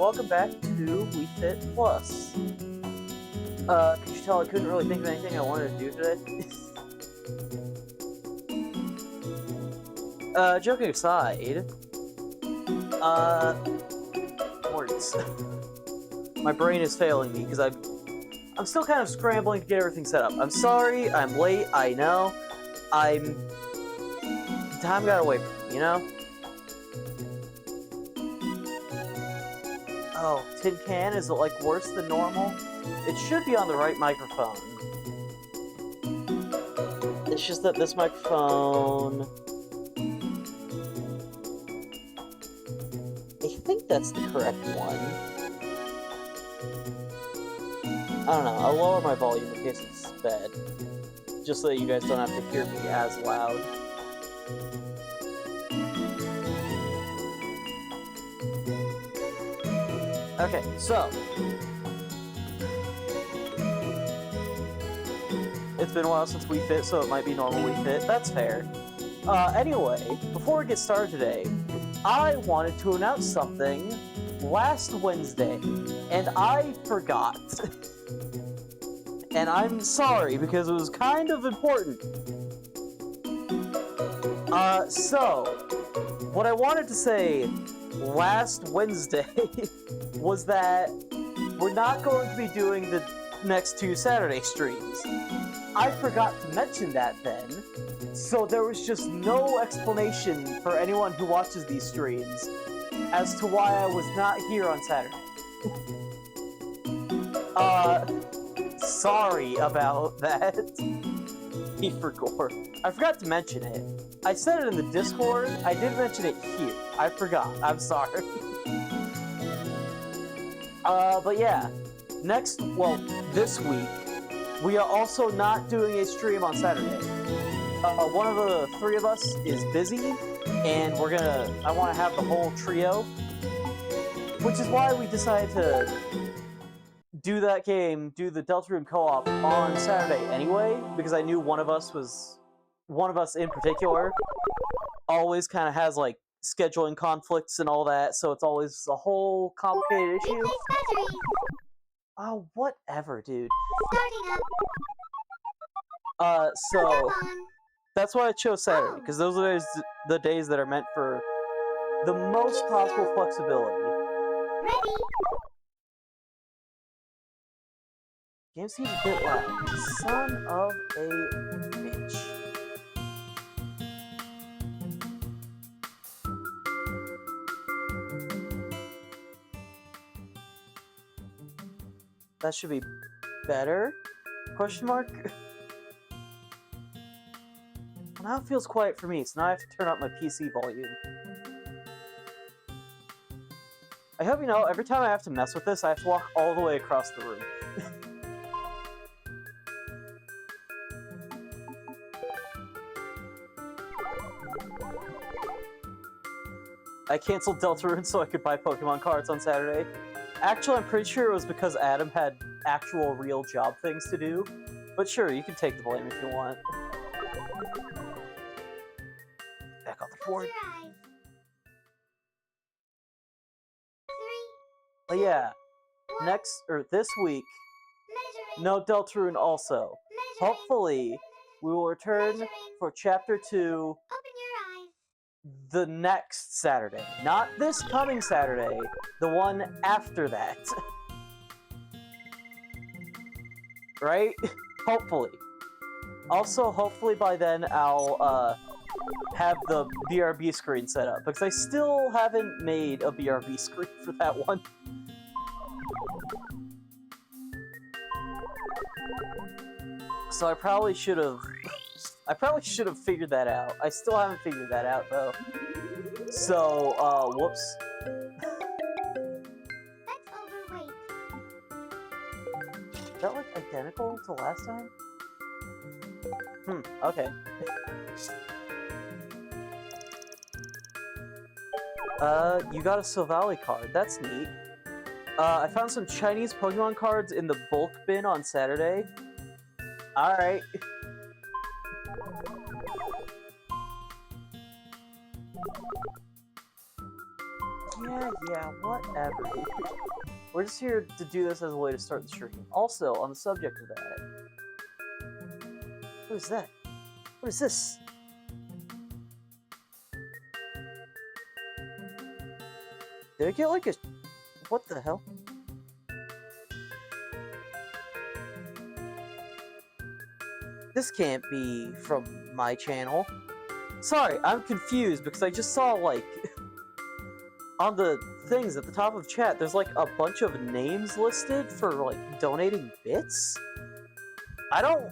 welcome back to Wii Fit Plus. Could you tell I couldn't really think of anything I wanted to do today? Joking aside, words. My brain is failing me because I'm still kind of scrambling to get everything set up. I'm sorry, I'm late, I know. Time got away from me, you know? Oh, tin can? Is it, like, worse than normal? It should be on the right microphone. It's just that this microphone... I think that's the correct one. I don't know, I'll lower my volume in case it's bad. Just so that you guys don't have to hear me as loud. Okay, so... It's been a while since Wii Fit, so it might be normal Wii Fit. That's fair. Anyway, before we get started today, I wanted to announce something last Wednesday, and I forgot. And I'm sorry, because it was kind of important. So, what I wanted to say last Wednesday was that we're not going to be doing the next 2 Saturday streams. I forgot to mention that then, so there was just no explanation for anyone who watches these streams as to why I was not here on Saturday. Sorry about that. He forgot. I forgot to mention it. I said it in the Discord, I didn't mention it here. I forgot. I'm sorry. But yeah. This week, we are also not doing a stream on Saturday. One of the 3 of us is busy, and I want to have the whole trio. Which is why we decided to do that game, do the Deltarune co-op on Saturday anyway, because I knew one of us in particular, always kind of has, like, scheduling conflicts and all that, so it's always a whole complicated issue. Oh, whatever, dude. Starting up. So that's why I chose Saturday, because those are the days that are meant for the most possible flexibility. Ready. Game seems a bit loud. Son of a bitch. That should be better? Question mark? Well, now it feels quiet for me, so now I have to turn up my PC volume. I hope you know, every time I have to mess with this, I have to walk all the way across the room. I canceled Deltarune so I could buy Pokemon cards on Saturday. Actually, I'm pretty sure it was because Adam had actual real job things to do. But sure, you can take the blame if you want. Back on the board. But yeah, this week, no Deltarune also. Hopefully, we will return for Chapter 2 the next Saturday. Not this coming Saturday, the one after that. Right? Hopefully. Also, hopefully by then I'll have the BRB screen set up, because I still haven't made a BRB screen for that one. So I probably should have figured that out. I still haven't figured that out, though. So, whoops. That's overweight. Is that, like, identical to last time? Okay. You got a Silvally card. That's neat. I found some Chinese Pokemon cards in the bulk bin on Saturday. Alright. Yeah, whatever. We're just here to do this as a way to start the stream. Also, on the subject of that, what is that? What is this? Did I get like a... What the hell? This can't be from my channel. Sorry, I'm confused because I just saw, like, on the things at the top of chat, there's, like, a bunch of names listed for, like, donating bits? I don't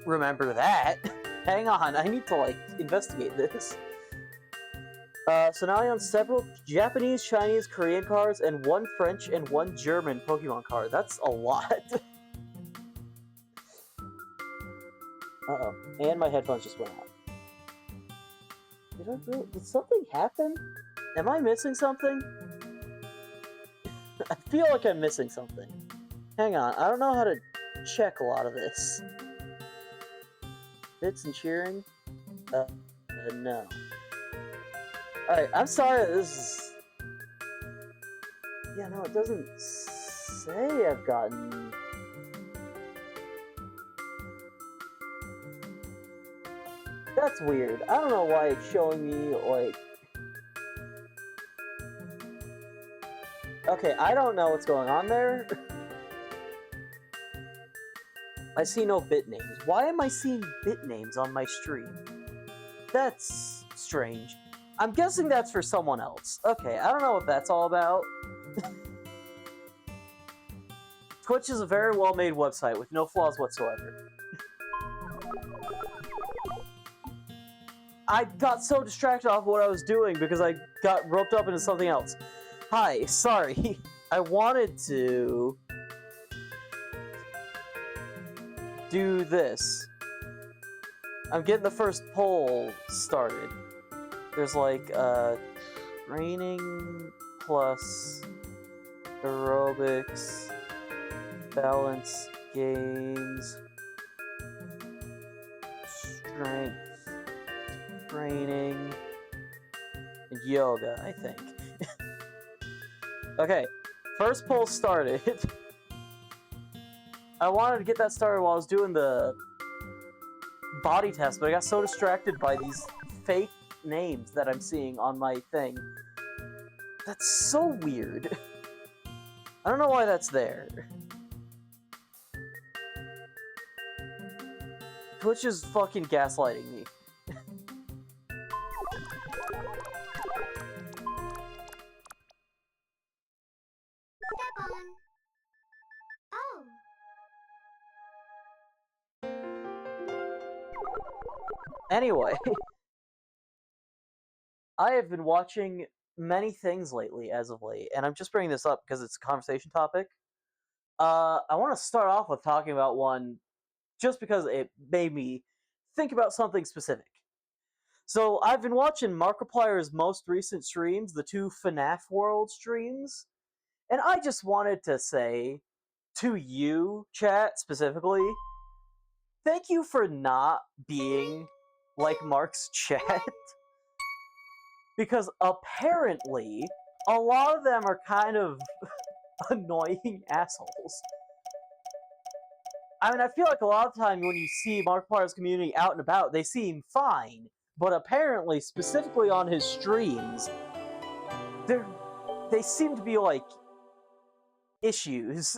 remember that. Hang on, I need to, like, investigate this. So now I own several Japanese, Chinese, Korean cards, and one French and one German Pokemon card. That's a lot. Uh-oh. And my headphones just went out. Did something happen? Am I missing something? I feel like I'm missing something. Hang on, I don't know how to check a lot of this. Bits and cheering? No. Alright, I'm sorry that this is... Yeah, no, it doesn't say I've gotten... That's weird. I don't know why it's showing me, like... Okay, I don't know what's going on there. I see no bit names. Why am I seeing bit names on my stream? That's strange. I'm guessing that's for someone else. Okay, I don't know what that's all about. Twitch is a very well-made website with no flaws whatsoever. I got so distracted off what I was doing because I got roped up into something else. Hi, sorry. I wanted to do this. I'm getting the first poll started. There's like training plus aerobics, balance games, strength training, and yoga, I think. Okay, first poll started. I wanted to get that started while I was doing the body test, but I got so distracted by these fake names that I'm seeing on my thing. That's so weird. I don't know why that's there. Twitch is fucking gaslighting me. Step on. Oh. Anyway, I have been watching many things lately, as of late, and I'm just bringing this up because it's a conversation topic. I want to start off with talking about one just because it made me think about something specific. So I've been watching Markiplier's most recent streams, the two FNAF World streams, and I just wanted to say to you, chat, specifically, thank you for not being like Mark's chat. Because apparently, a lot of them are kind of annoying assholes. I mean, I feel like a lot of the time when you see Markiplier's community out and about, they seem fine. But apparently, specifically on his streams, they seem to be like issues.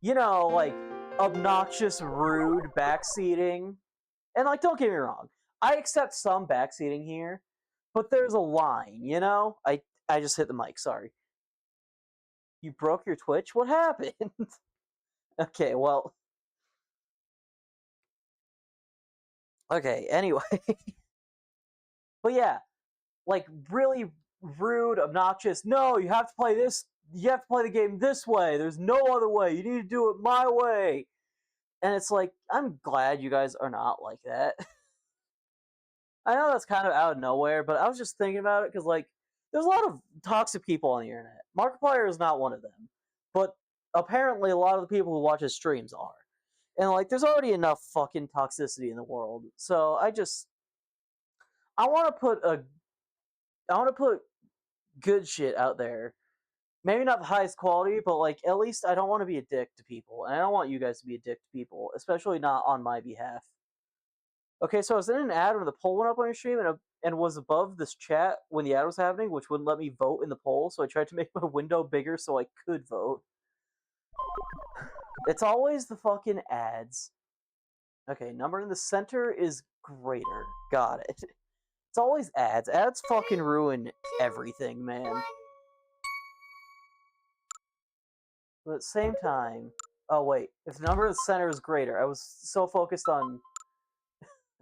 You know, like obnoxious, rude backseating. And like, don't get me wrong, I accept some backseating here, but there's a line, you know? I just hit the mic, sorry. You broke your Twitch? What happened? Okay, well. Okay, anyway. But yeah, like really rude, obnoxious. No, you have to play this. You have to play the game this way. There's no other way. You need to do it my way. And it's like, I'm glad you guys are not like that. I know that's kind of out of nowhere, but I was just thinking about it because, like, there's a lot of toxic people on the internet. Markiplier is not one of them. But apparently a lot of the people who watch his streams are. And, like, there's already enough fucking toxicity in the world. So I want to put good shit out there. Maybe not the highest quality, but like at least I don't want to be a dick to people, and I don't want you guys to be a dick to people, especially not on my behalf. Okay, so I was in an ad when the poll went up on your stream, and was above this chat when the ad was happening, which wouldn't let me vote in the poll. So I tried to make my window bigger so I could vote. It's always the fucking ads. Okay, number in the center is greater. Got it. It's always ads. Ads fucking ruin everything, man. 1. But at the same time... Oh, wait. If the number in the center is greater, I was so focused on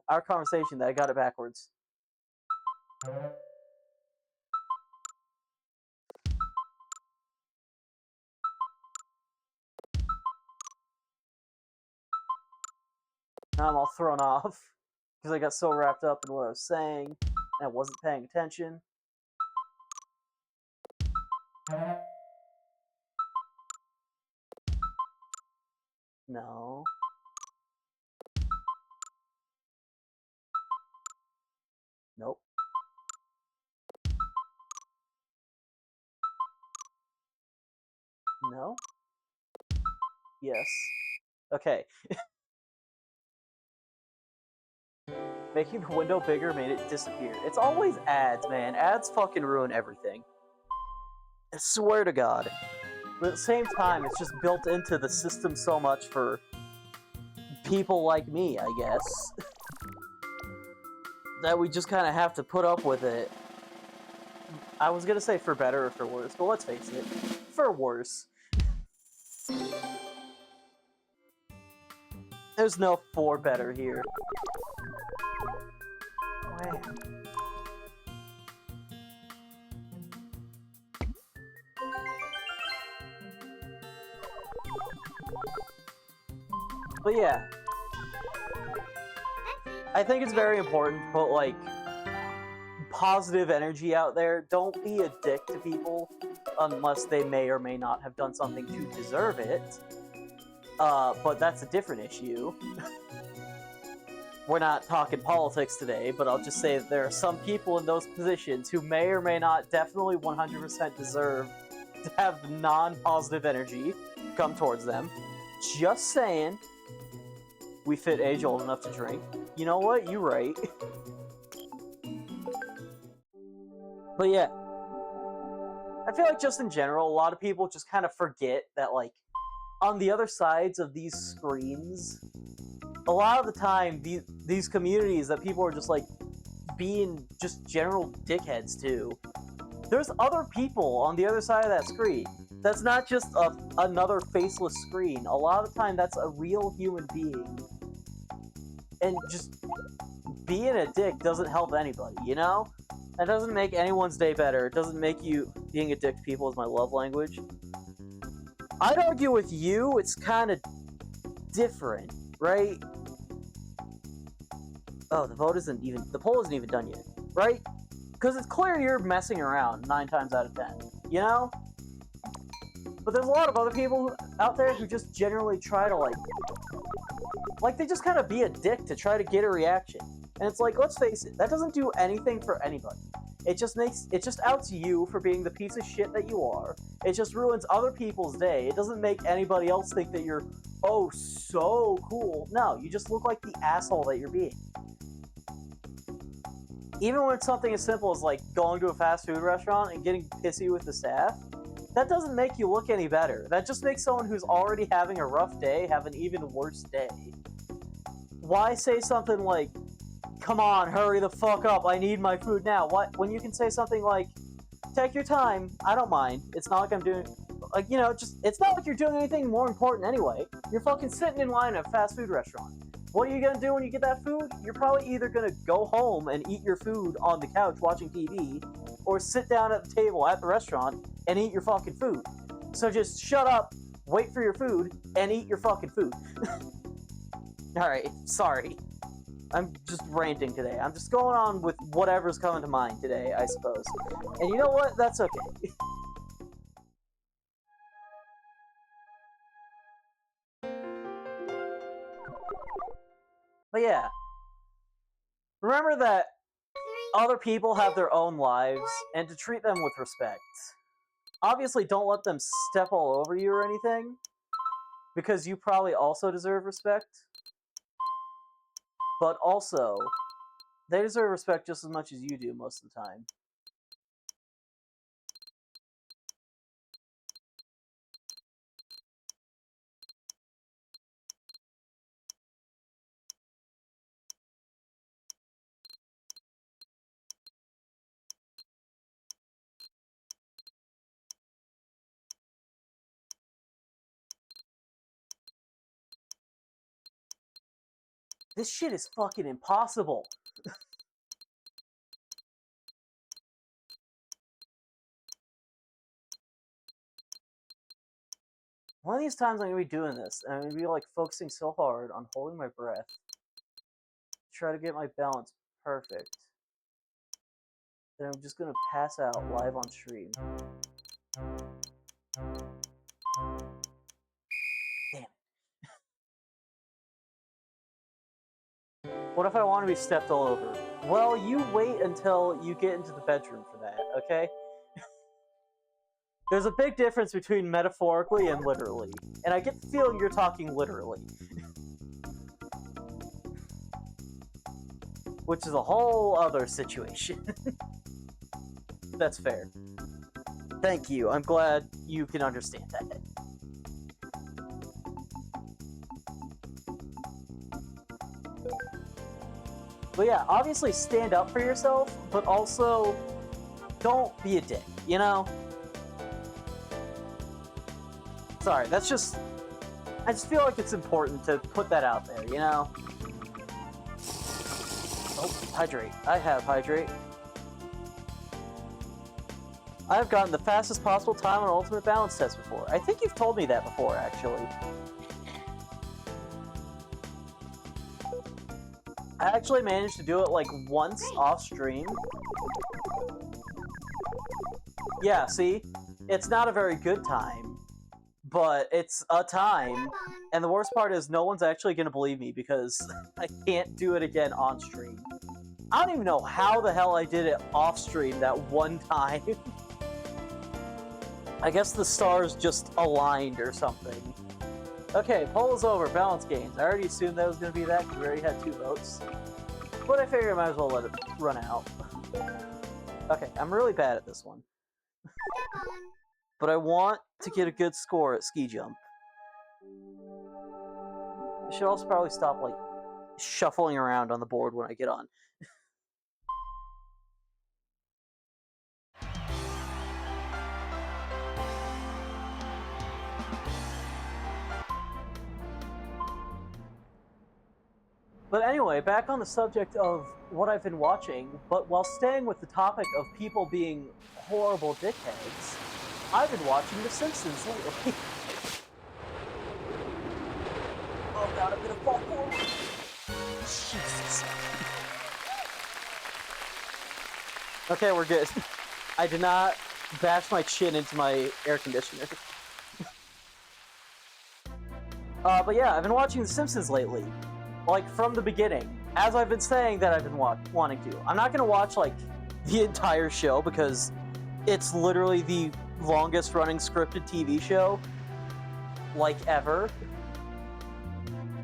our conversation that I got it backwards. Now I'm all thrown off because I got so wrapped up in what I was saying and I wasn't paying attention. No. Nope. No. Yes. Okay. Making the window bigger made it disappear. It's always ads, man. Ads fucking ruin everything. I swear to God. But at the same time, it's just built into the system so much for people like me, I guess. That we just kind of have to put up with it. I was gonna say for better or for worse, but let's face it, for worse. There's no for better here. Wow. But yeah, I think it's very important to put, like, positive energy out there. Don't be a dick to people unless they may or may not have done something to deserve it. But that's a different issue. We're not talking politics today, but I'll just say that there are some people in those positions who may or may not definitely 100% deserve to have non-positive energy come towards them. Just saying. We fit age old enough to drink. You know what? You're right. But yeah. I feel like just in general, a lot of people just kind of forget that, like, on the other sides of these screens, a lot of the time, these communities that people are just, like, being just general dickheads to, there's other people on the other side of that screen. That's not just another faceless screen. A lot of the time, that's a real human being. And just being a dick doesn't help anybody, you know? That doesn't make anyone's day better. It doesn't make you... Being a dick to people is my love language. I'd argue with you, it's kind of different, right? Oh, the vote isn't even... The poll isn't even done yet, right? Because it's clear you're messing around 9 times out of 10, you know? But there's a lot of other people out there who just generally try to, like, they just kind of be a dick to try to get a reaction. And it's like, let's face it, that doesn't do anything for anybody. It just outs you for being the piece of shit that you are. It just ruins other people's day. It doesn't make anybody else think that you're, oh, so cool. No, you just look like the asshole that you're being. Even when it's something as simple as, like, going to a fast food restaurant and getting pissy with the staff, that doesn't make you look any better. That just makes someone who's already having a rough day have an even worse day. Why say something like, come on, hurry the fuck up, I need my food now? What? When you can say something like, take your time, I don't mind. It's not like I'm doing... Like, you know, just... It's not like you're doing anything more important anyway. You're fucking sitting in line at a fast food restaurant. What are you gonna do when you get that food? You're probably either gonna go home and eat your food on the couch watching TV, or sit down at the table at the restaurant and eat your fucking food. So just shut up, wait for your food, and eat your fucking food. Alright, sorry. I'm just ranting today. I'm just going on with whatever's coming to mind today, I suppose. And you know what? That's okay. But yeah. Remember that other people have their own lives, and to treat them with respect. Obviously, don't let them step all over you or anything, because you probably also deserve respect. But also, they deserve respect just as much as you do most of the time. This shit is fucking impossible. One of these times I'm gonna be doing this, and I'm gonna be like focusing so hard on holding my breath, try to get my balance perfect, that I'm just gonna pass out live on stream. Damn. What if I want to be stepped all over? Well, you wait until you get into the bedroom for that, okay? There's a big difference between metaphorically and literally, and I get the feeling you're talking literally. Which is a whole other situation. That's fair. Thank you, I'm glad you can understand that. But yeah, obviously stand up for yourself, but also don't be a dick, you know? Sorry, that's just... I just feel like it's important to put that out there, you know? Oh, hydrate. I have hydrate. I've gotten the fastest possible time on an ultimate balance test before. I think you've told me that before, actually. I actually managed to do it like once off stream. Yeah, see? It's not a very good time, but it's a time. And the worst part is no one's actually going to believe me because I can't do it again on stream. I don't even know how the hell I did it off stream that one time. I guess the stars just aligned or something. Okay, poll is over. Balance gains. I already assumed that was going to be that because we already had 2 votes. But I figured I might as well let it run out. Okay, I'm really bad at this one. But I want to get a good score at ski jump. I should also probably stop, like, shuffling around on the board when I get on. But anyway, back on the subject of what I've been watching, but while staying with the topic of people being horrible dickheads, I've been watching The Simpsons lately. Oh god, I'm gonna fall forward. Jesus. Okay, we're good. I did not bash my chin into my air conditioner. But yeah, I've been watching The Simpsons lately. Like, from the beginning. As I've been saying that I've been wanting to. I'm not gonna watch, like, the entire show because it's literally the longest running scripted TV show, like, ever.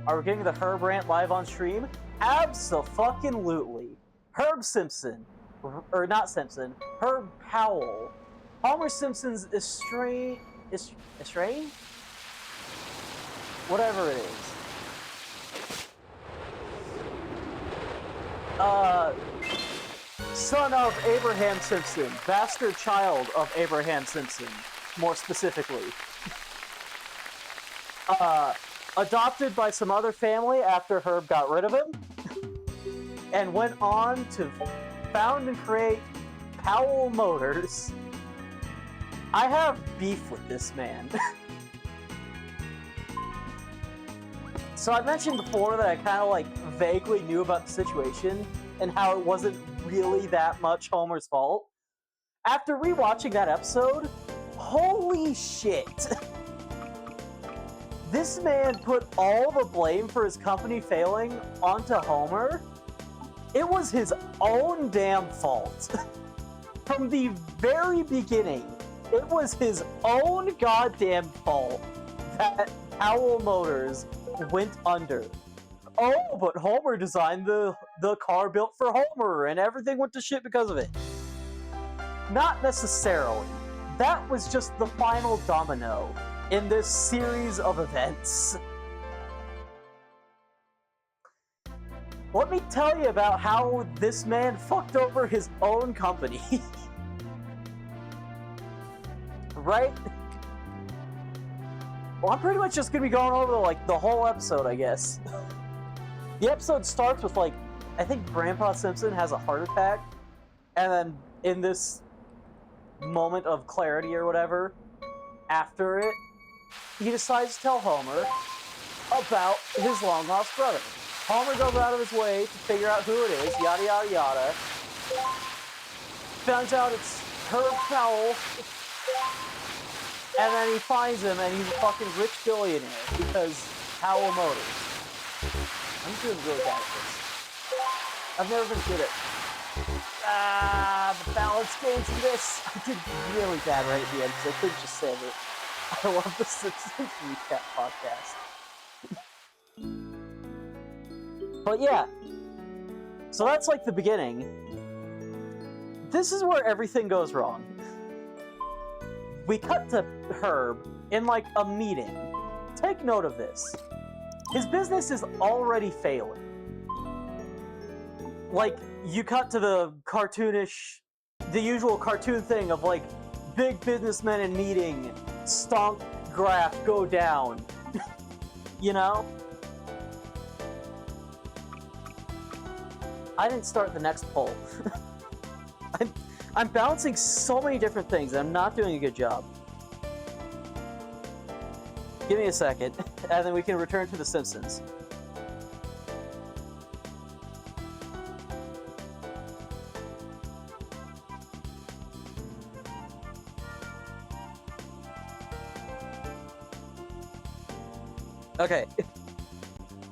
Are we getting the Herb rant live on stream? Abso-fucking-lutely. Herb Simpson. Or not Simpson. Herb Powell. Homer Simpson's estranged? Whatever it is. Son of Abraham Simpson. Bastard child of Abraham Simpson, more specifically. Adopted by some other family after Herb got rid of him. And went on to found and create Powell Motors. I have beef with this man. So I mentioned before that I kind of like vaguely knew about the situation and how it wasn't really that much Homer's fault. After rewatching that episode, holy shit! This man put all the blame for his company failing onto Homer? It was his own damn fault. From the very beginning, it was his own goddamn fault that Powell Motors went under. Oh, but Homer designed the car built for Homer, and everything went to shit because of it. Not necessarily. That was just the final domino in this series of events. Let me tell you about how this man fucked over his own company. Right? Well, I'm pretty much just gonna be going over like the whole episode, I guess. The episode starts with like, I think Grandpa Simpson has a heart attack, and then in this moment of clarity or whatever, after it, he decides to tell Homer about his long-lost brother. Homer goes out of his way to figure out who it is, yada yada yada. Finds out it's Herb Powell, and then he finds him, and he's a fucking rich billionaire because Powell Motors. I'm doing really bad at this. I've never been good at the balance games in this. I did really bad right at the end because I couldn't just say it. I love the Simpsons recap podcast. But yeah, so that's like the beginning. This is where everything goes wrong. We cut to Herb in like a meeting. Take note of this. His business is already failing. Like, you cut to the cartoonish, the usual cartoon thing of like, big businessmen in meeting, stonk graph, go down. You know? I didn't start the next poll. I'm balancing so many different things, and I'm not doing a good job. Give me a second, and then we can return to The Simpsons. Okay,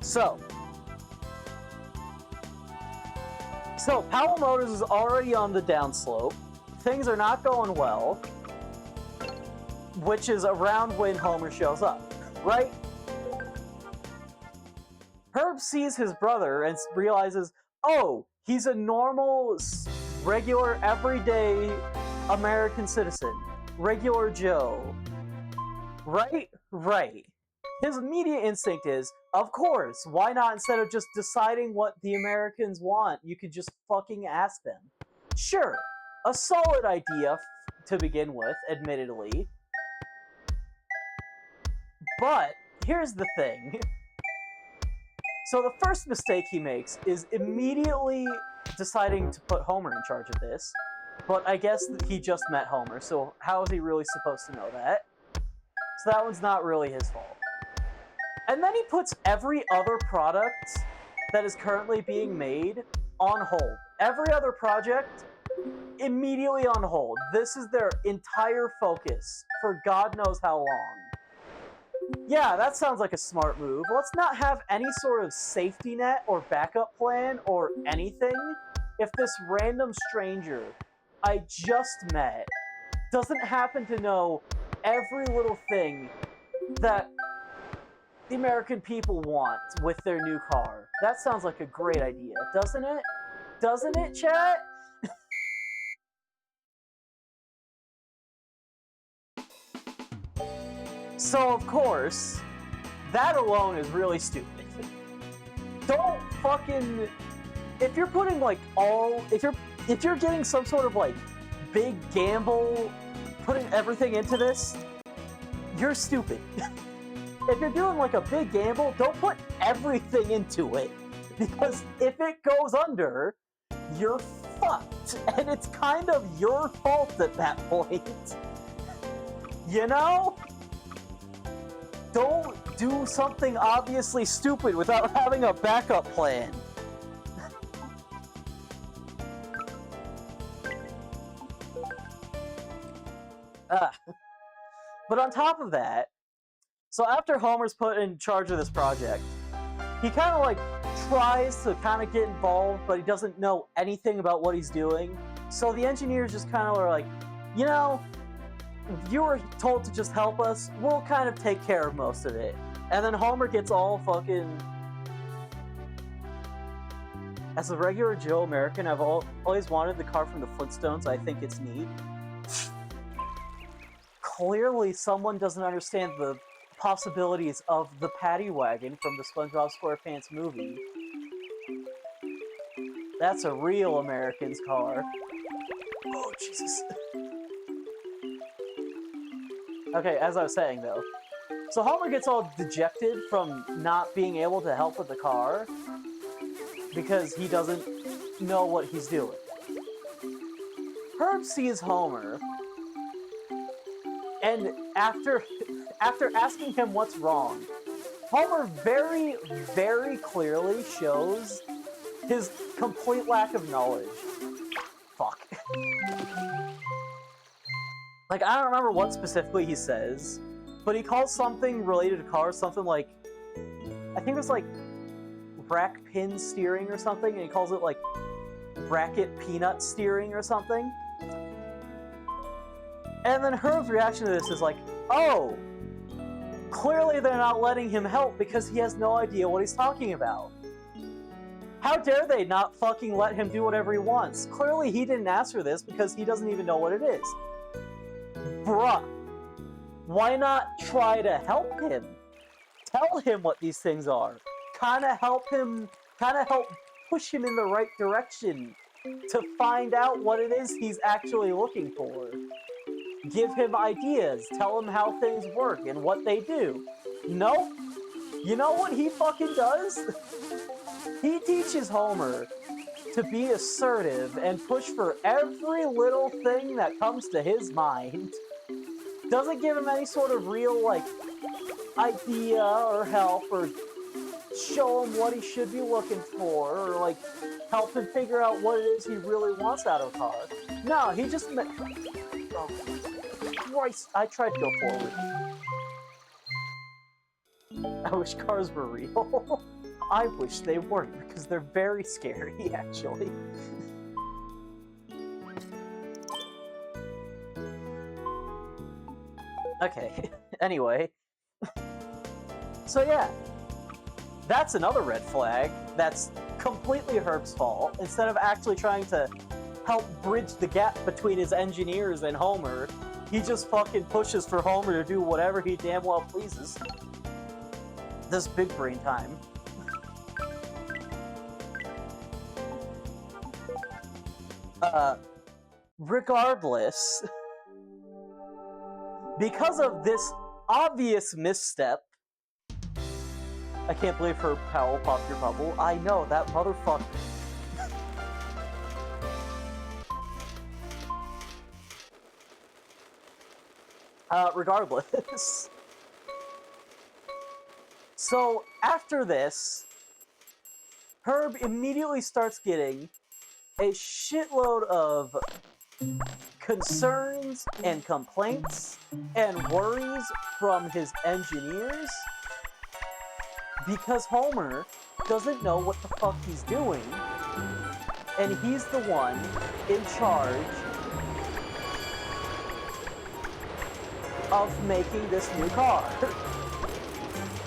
so Powell Motors is already on the downslope. Things are not going well, which is around when Homer shows up, right? Herb sees his brother and realizes, oh, he's a normal, regular, everyday American citizen. Regular Joe. Right? Right. His immediate instinct is, of course, why not, instead of just deciding what the Americans want, you could just fucking ask them. Sure, a solid idea to begin with, admittedly. But, here's the thing. So the first mistake he makes is immediately deciding to put Homer in charge of this. But I guess he just met Homer, so how is he really supposed to know that? So that one's not really his fault. And then he puts every other product that is currently being made on hold. Every other project, immediately on hold. This is their entire focus for God knows how long. Yeah, that sounds like a smart move. Let's not have any sort of safety net or backup plan or anything if this random stranger I just met doesn't happen to know every little thing that the American people want with their new car. That sounds like a great idea, doesn't it? Doesn't it, chat? So, of course, that alone is really stupid. Don't fucking... If you're putting, like, if you're getting some sort of, like, big gamble, putting everything into this, you're stupid. If you're doing, like, a big gamble, don't put everything into it. Because if it goes under, you're fucked. And it's kind of your fault at that point. You know? Don't do something obviously stupid without having a backup plan. But on top of that, so after Homer's put in charge of this project, he kind of like tries to kind of get involved, but he doesn't know anything about what he's doing. So the engineers just kind of are like, you know, you were told to just help us, we'll kind of take care of most of it. And then Homer gets all fucking... As a regular Joe American, I've always wanted the car from the Flintstones. I think it's neat. Clearly, someone doesn't understand the possibilities of the paddy wagon from the SpongeBob SquarePants movie. That's a real American's car. Oh, Jesus. Okay, as I was saying, though. So Homer gets all dejected from not being able to help with the car because he doesn't know what he's doing. Herb sees Homer, and after asking him what's wrong, Homer very, very clearly shows his complete lack of knowledge. Fuck. Like, I don't remember what specifically he says, but he calls something related to cars something like, I think it was like rack pin steering or something, and he calls it like bracket peanut steering or something. And then Herb's reaction to this is like, oh, clearly they're not letting him help because he has no idea what he's talking about. How dare they not fucking let him do whatever he wants? Clearly he didn't ask for this because he doesn't even know what it is. Bruh, why not try to help him? Tell him what these things are. Kinda help push him in the right direction to find out what it is he's actually looking for. Give him ideas, tell him how things work and what they do. Nope. You know what he fucking does? He teaches Homer to be assertive and push for every little thing that comes to his mind. Doesn't give him any sort of real, like, idea or help or show him what he should be looking for or, like, help him figure out what it is he really wants out of a car. No, he just... Oh, Christ, I tried to go forward. I wish cars were real. I wish they weren't, because they're very scary, actually. Okay, anyway. So yeah, that's another red flag that's completely Herb's fault. Instead of actually trying to help bridge the gap between his engineers and Homer, he just fucking pushes for Homer to do whatever he damn well pleases. This big brain time. Regardless, because of this obvious misstep, I can't believe Herb Powell popped your bubble. I know, that motherfucker. Regardless. So, after this, Herb immediately starts getting a shitload of concerns and complaints and worries from his engineers because Homer doesn't know what the fuck he's doing, and he's the one in charge of making this new car.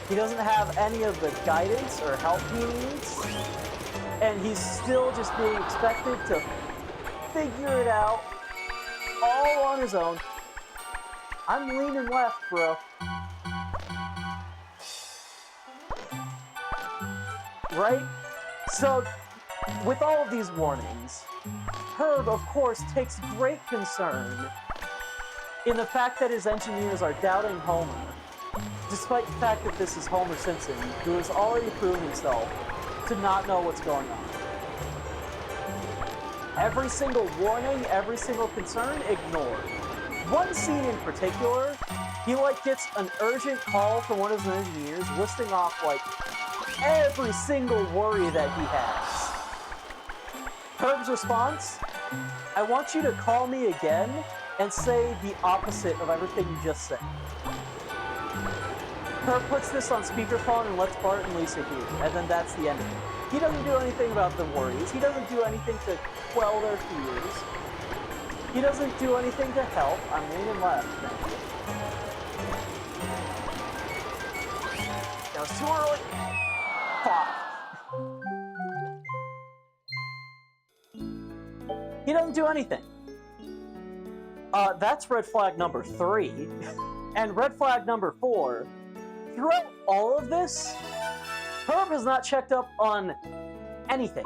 He doesn't have any of the guidance or help he needs, and he's still just being expected to figure it out all on his own. I'm leaning left, bro. Right? So, with all of these warnings, Herb, of course, takes great concern in the fact that his engineers are doubting Homer, despite the fact that this is Homer Simpson, who has already proven himself to not know what's going on. Every single warning, every single concern, ignored. One scene in particular, he gets an urgent call from one of his engineers listing off every single worry that he has. Herb's response, I want you to call me again and say the opposite of everything you just said. Herb puts this on speakerphone and lets Bart and Lisa hear, and then that's the end of it. He doesn't do anything about the worries. He doesn't do anything to quell their fears. He doesn't do anything to help. I'm leaning left. That was too early. Fuck. He doesn't do anything. That's red flag number 3. And red flag number 4, throughout all of this, Herb has not checked up on anything.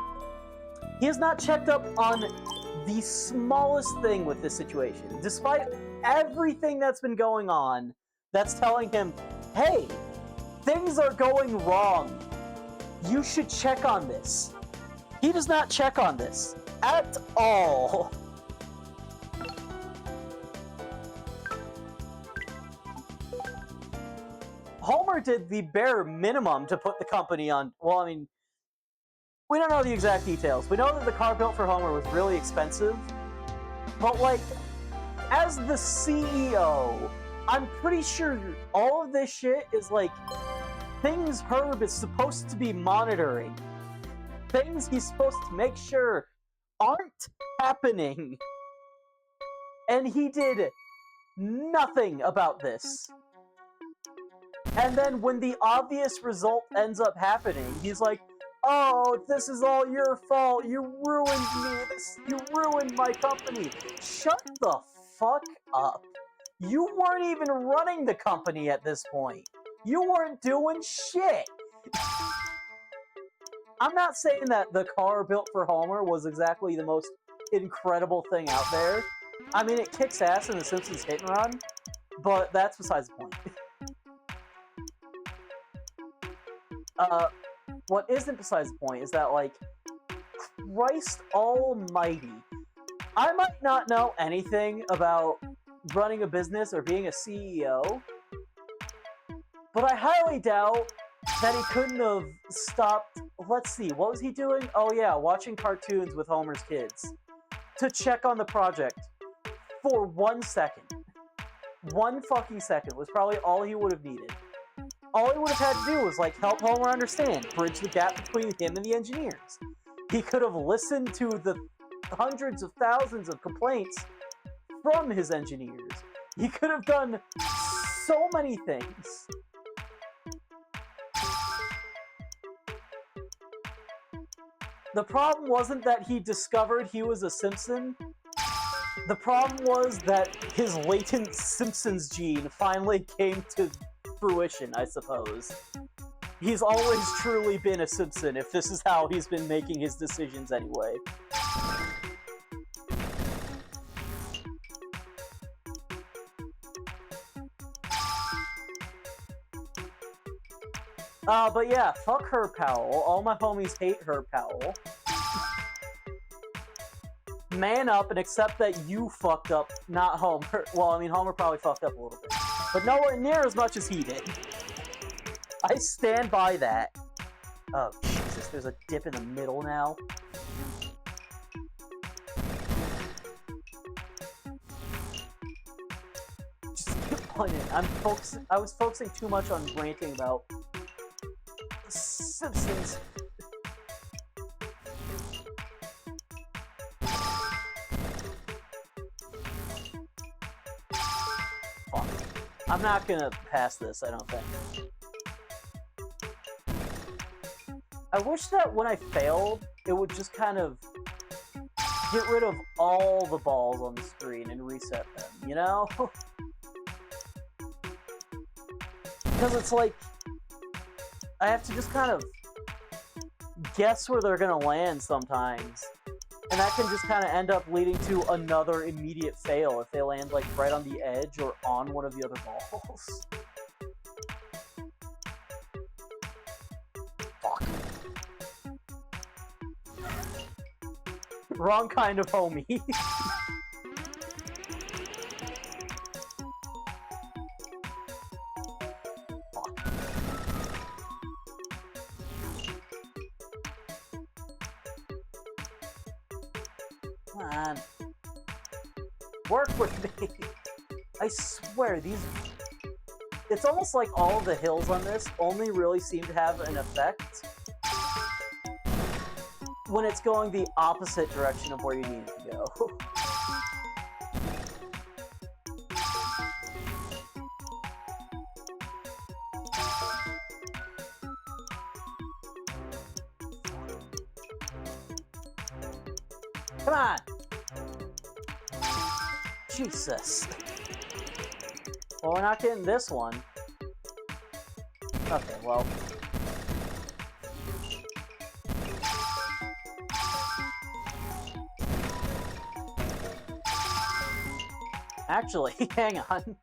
He has not checked up on the smallest thing with this situation. Despite everything that's been going on, that's telling him, hey, things are going wrong. You should check on this. He does not check on this at all. Homer did the bare minimum to put the company on. Well, I mean, we don't know the exact details. We know that the car built for Homer was really expensive. But, like, as the CEO, I'm pretty sure all of this shit is, like, things Herb is supposed to be monitoring. Things he's supposed to make sure aren't happening. And he did nothing about this. And then when the obvious result ends up happening, he's like, oh, this is all your fault. You ruined me. You ruined my company. Shut the fuck up. You weren't even running the company at this point. You weren't doing shit. I'm not saying that the car built for Homer was exactly the most incredible thing out there. I mean, it kicks ass in The Simpsons Hit and Run, but that's besides the point. What isn't besides the point is that, like, Christ almighty, I might not know anything about running a business or being a CEO, but I highly doubt that he couldn't have stopped, let's see, what was he doing? Oh yeah, watching cartoons with Homer's kids to check on the project for 1 second. 1 fucking second was probably all he would have needed. All he would have had to do was, like, help Homer understand, bridge the gap between him and the engineers. He could have listened to the hundreds of thousands of complaints from his engineers. He could have done so many things. The problem wasn't that he discovered he was a Simpson. The problem was that his latent Simpsons gene finally came to fruition, I suppose. He's always truly been a Simpson, if this is how he's been making his decisions anyway. But yeah, fuck Herb Powell. All my homies hate Herb Powell. Man up and accept that you fucked up, not Homer. Well, I mean, Homer probably fucked up a little bit, but nowhere near as much as he did. I stand by that. Oh, Jesus, there's a dip in the middle now. Just keep on it. I was focusing too much on ranting about The Simpsons. Fuck. I'm not gonna pass this, I don't think. I wish that when I failed, it would just kind of get rid of all the balls on the screen and reset them, you know? Because it's like, I have to just kind of guess where they're gonna land sometimes. And that can just kind of end up leading to another immediate fail if they land, like, right on the edge or on one of the other balls. Fuck. Wrong kind of homie. Fuck. Come on. Work with me. I swear, these... It's almost like all of the hills on this only really seem to have an effect when it's going the opposite direction of where you need it to go. Come on! Jesus. Well, we're not getting this one. Okay, well. Actually, hang on.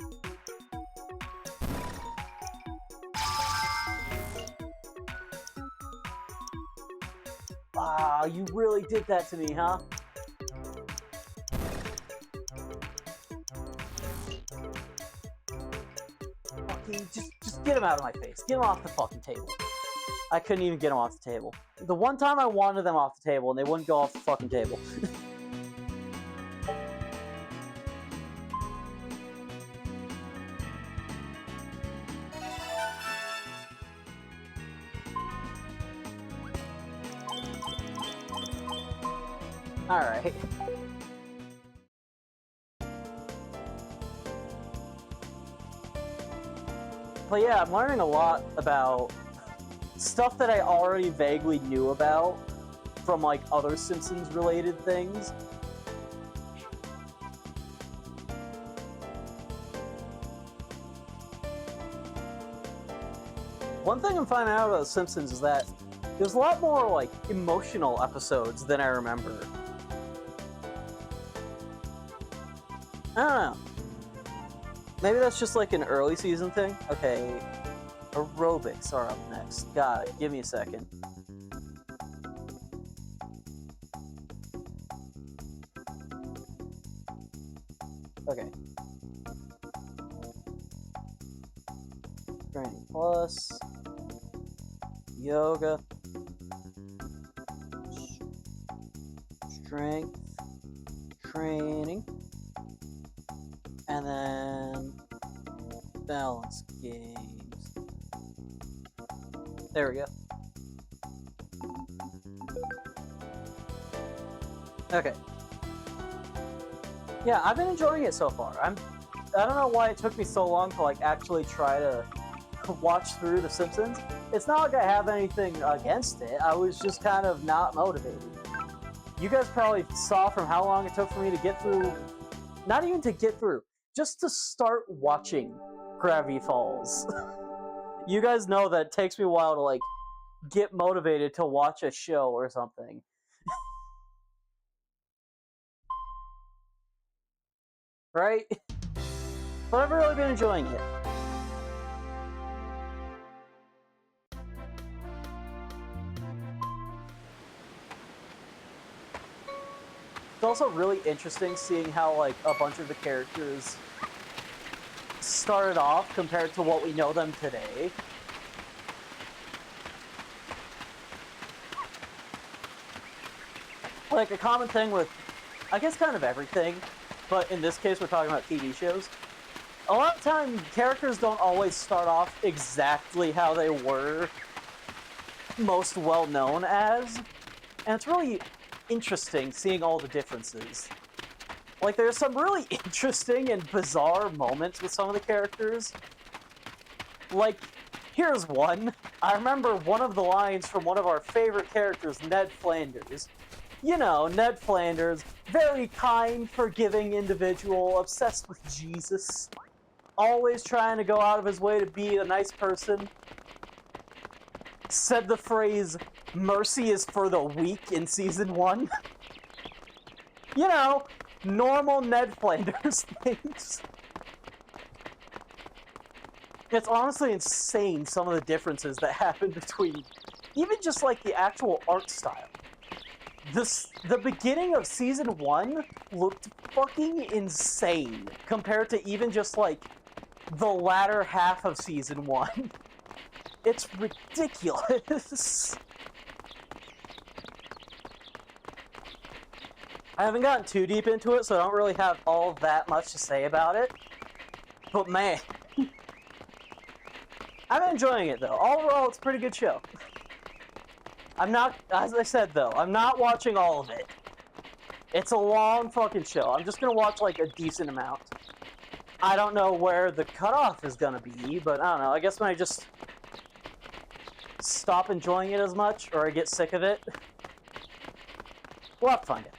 Wow, you really did that to me, huh? Fucking, just get him out of my face. Get him off the fucking table. I couldn't even get him off the table. The one time I wanted them off the table, and they wouldn't go off the fucking table. Alright. But yeah, I'm learning a lot about stuff that I already vaguely knew about from, like, other Simpsons-related things. One thing I'm finding out about The Simpsons is that there's a lot more, like, emotional episodes than I remember. I don't know. Maybe that's just like an early season thing? Okay. Aerobics are up next. Got it. Give me a second. Okay. Training plus. Yoga. Strength. Training. And then balance games. There we go. Okay. Yeah, I've been enjoying it so far. I don't know why it took me so long to like actually try to watch through The Simpsons. It's not like I have anything against it. I was just kind of not motivated. You guys probably saw from how long it took for me to get through, not even to get through, just to start watching Gravity Falls. You guys know that it takes me a while to, like, get motivated to watch a show or something. Right? But I've really been enjoying it. It's also really interesting seeing how, like, a bunch of the characters started off compared to what we know them today. Like, a common thing with, I guess, kind of everything, but in this case we're talking about TV shows. A lot of time, characters don't always start off exactly how they were most well-known as, and it's really interesting seeing all the differences. Like, there's some really interesting and bizarre moments with some of the characters. Like, here's one. I remember one of the lines from one of our favorite characters, Ned Flanders. You know, Ned Flanders, very kind, forgiving individual, obsessed with Jesus. Always trying to go out of his way to be a nice person. Said the phrase, "Mercy is for the weak" in season 1. You know, normal Ned Flanders things. It's honestly insane some of the differences that happen between even just like the actual art style. The beginning of season 1 looked fucking insane compared to even just like the latter half of season 1. It's ridiculous. I haven't gotten too deep into it, so I don't really have all that much to say about it. But man, I'm enjoying it though. Overall, it's a pretty good show. I'm not, as I said though, I'm not watching all of it. It's a long fucking show. I'm just gonna watch like a decent amount. I don't know where the cutoff is gonna be, but I don't know. I guess when I just stop enjoying it as much, or I get sick of it, we'll have to find it.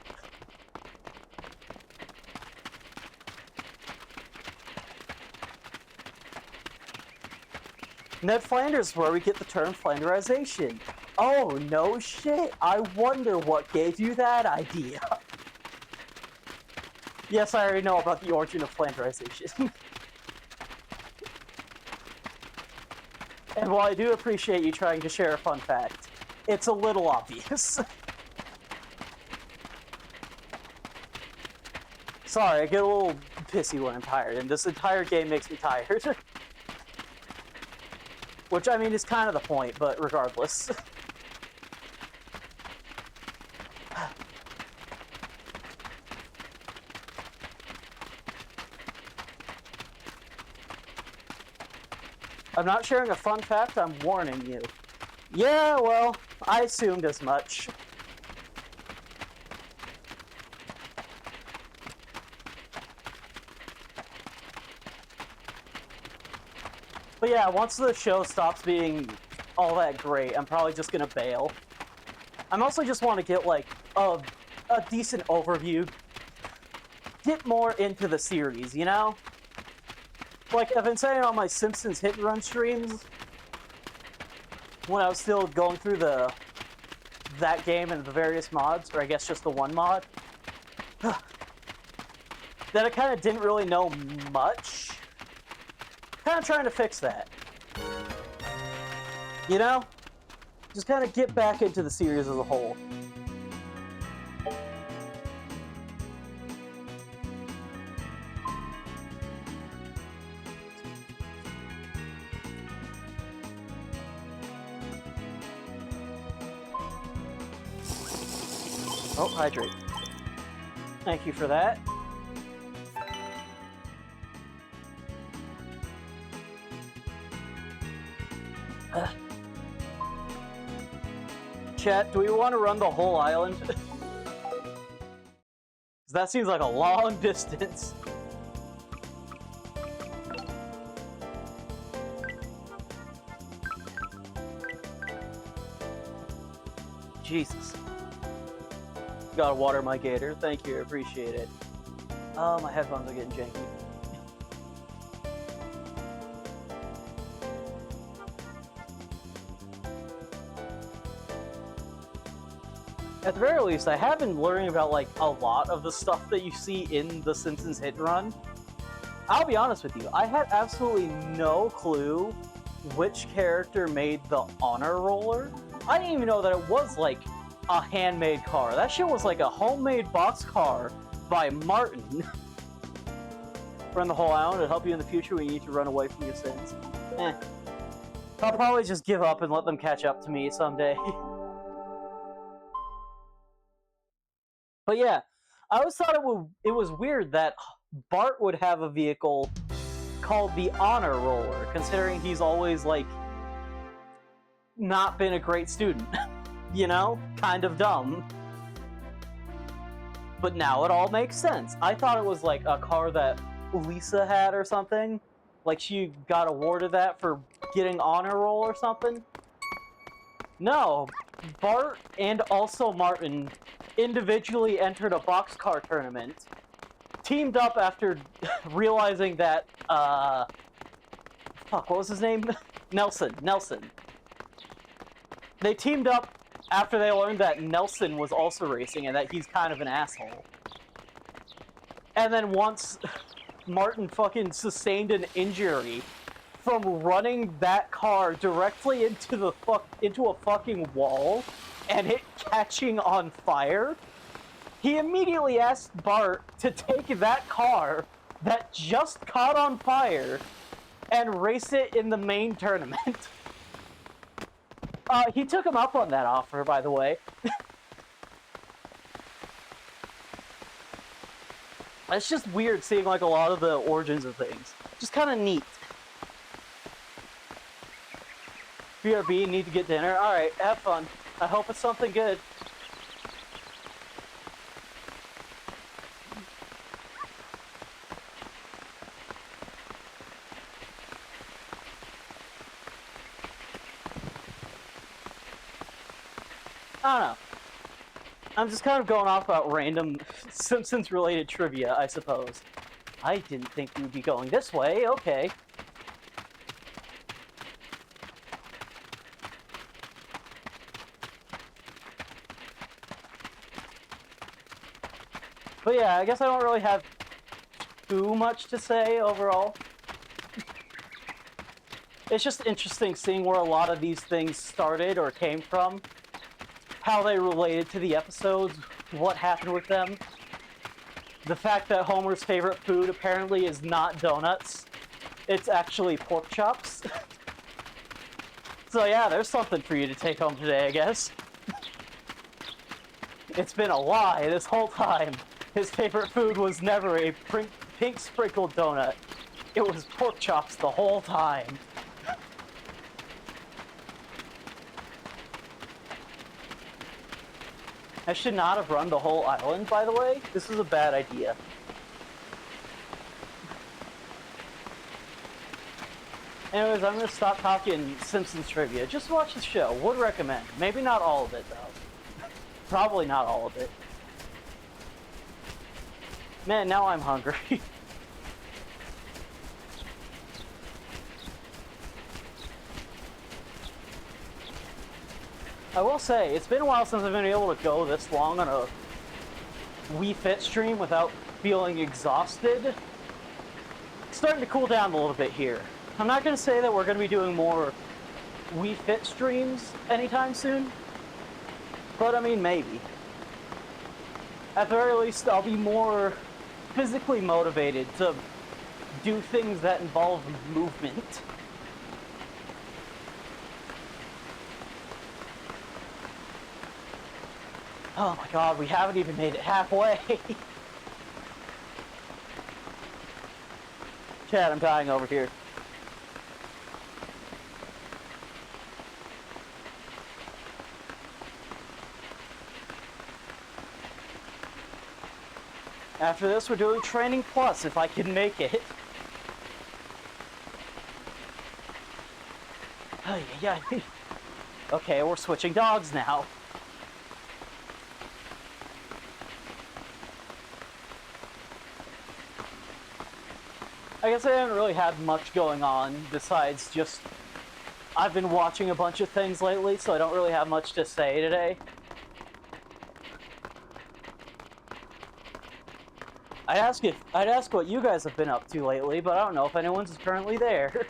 Ned Flanders is where we get the term Flanderization. Oh, no shit. I wonder what gave you that idea. Yes, I already know about the origin of Flanderization. And while I do appreciate you trying to share a fun fact, it's a little obvious. Sorry, I get a little pissy when I'm tired, and this entire game makes me tired. Which, I mean, is kind of the point, but regardless. I'm not sharing a fun fact, I'm warning you. Yeah, well, I assumed as much. But yeah, once the show stops being all that great, I'm probably just gonna bail. I mostly just want to get, like, a decent overview. Get more into the series, you know? Like, I've been saying on my Simpsons Hit and Run streams, when I was still going through that game and the various mods, or I guess just the one mod, that I kind of didn't really know much. Kind of trying to fix that. You know? Just kind of get back into the series as a whole. Oh, hydrate. Thank you for that. Chat, do we want to run the whole island? That seems like a long distance. Jesus. Gotta water my gator. Thank you, I appreciate it. Oh, my headphones are getting janky. At the very least, I have been learning about, like, a lot of the stuff that you see in The Simpsons Hit and Run. I'll be honest with you, I had absolutely no clue which character made the honor roller. I didn't even know that it was, like, a handmade car. That shit was like a homemade box car by Martin. Run the whole island to help you in the future when you need to run away from your sins. I'll probably just give up and let them catch up to me someday. But yeah, I always thought it was weird that Bart would have a vehicle called the Honor Roller, considering he's always, like, not been a great student. You know? Kind of dumb. But now it all makes sense. I thought it was, like, a car that Lisa had or something. Like, she got awarded that for getting Honor Roll or something. No. Bart and also Martin individually entered a boxcar tournament, teamed up after realizing that, fuck, what was his name? Nelson. They teamed up after they learned that Nelson was also racing and that he's kind of an asshole. And then once Martin fucking sustained an injury from running that car directly into a fucking wall and it catching on fire, he immediately asked Bart to take that car that just caught on fire and race it in the main tournament. He took him up on that offer, by the way. It's just weird seeing, like, a lot of the origins of things. Just kind of neat. BRB, need to get dinner? Alright, have fun. I hope it's something good. I don't know. I'm just kind of going off about random Simpsons-related trivia, I suppose. I didn't think we would be going this way. Okay. But yeah, I guess I don't really have too much to say overall. It's just interesting seeing where a lot of these things started or came from, how they related to the episodes, what happened with them. The fact that Homer's favorite food apparently is not donuts, it's actually pork chops. So yeah, there's something for you to take home today, I guess. It's been a lie this whole time. His favorite food was never a pink sprinkled donut. It was pork chops the whole time. I should not have run the whole island, by the way. This is a bad idea. Anyways, I'm gonna stop talking Simpsons trivia. Just watch the show. Would recommend. Maybe not all of it, though. Probably not all of it. Man, now I'm hungry. I will say, it's been a while since I've been able to go this long on a Wii Fit stream without feeling exhausted. It's starting to cool down a little bit here. I'm not going to say that we're going to be doing more Wii Fit streams anytime soon, but I mean, maybe. At the very least, I'll be more physically motivated to do things that involve movement. Oh my god, we haven't even made it halfway! Chad, I'm dying over here. After this, we're doing Training Plus, if I can make it. Yeah. Okay, we're switching dogs now. I guess I haven't really had much going on besides just I've been watching a bunch of things lately, so I don't really have much to say today. I'd ask what you guys have been up to lately, but I don't know if anyone's currently there.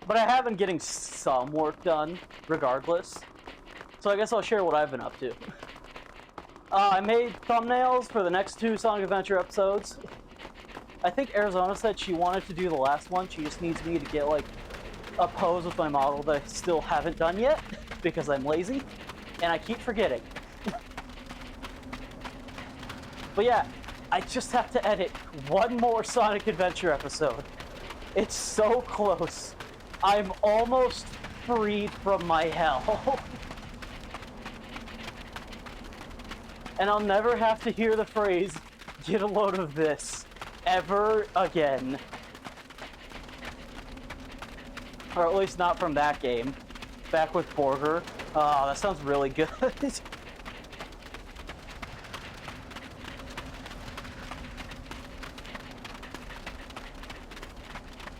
But I have been getting some work done, regardless. So I guess I'll share what I've been up to. I made thumbnails for the next 2 Sonic Adventure episodes. I think Arizona said she wanted to do the last one. She just needs me to get, like, a pose with my model that I still haven't done yet, because I'm lazy, and I keep forgetting. But yeah, I just have to edit one more Sonic Adventure episode. It's so close. I'm almost freed from my hell. And I'll never have to hear the phrase, "get a load of this," ever again. Or at least not from that game. Back with Borger. Oh, that sounds really good.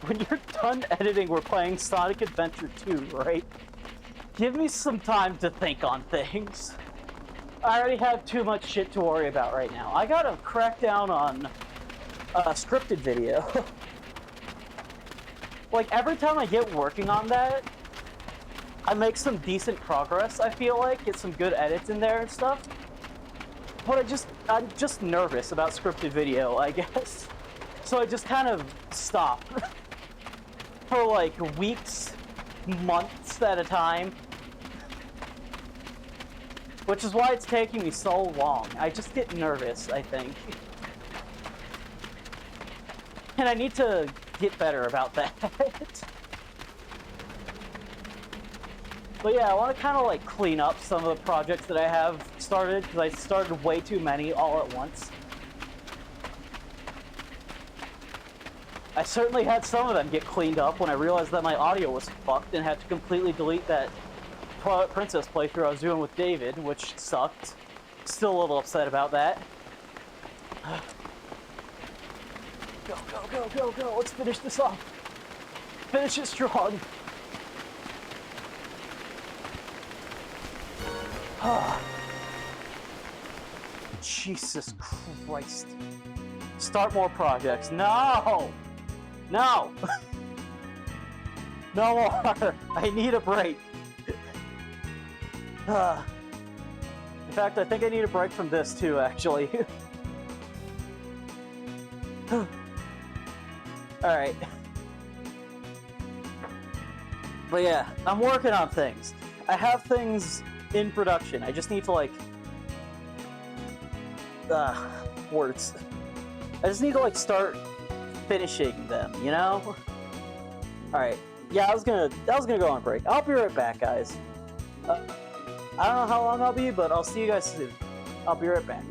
When you're done editing, we're playing Sonic Adventure 2, right? Give me some time to think on things. I already have too much shit to worry about right now. I gotta crack down on scripted video. Like, every time I get working on that, I make some decent progress, I feel like. Get some good edits in there and stuff. But I'm just nervous about scripted video, I guess. So I just kind of stop. For like weeks, months at a time. Which is why it's taking me so long. I just get nervous, I think. And I need to get better about that. But yeah, I want to kind of like clean up some of the projects that I have started, because I started way too many all at once. I certainly had some of them get cleaned up when I realized that my audio was fucked and had to completely delete that Twilight Princess playthrough I was doing with David, which sucked. Still a little upset about that. Go, go, go, go, go. Let's finish this off. Finish it strong. Jesus Christ. Start more projects. No! No! No more! I need a break. In fact, I think I need a break from this too, actually. Alright. But yeah, I'm working on things. I have things in production. I just need to, like... words. I just need to, like, start finishing them, you know? Alright. Yeah, I was gonna go on break. I'll be right back, guys. I don't know how long I'll be, but I'll see you guys soon. I'll be right back.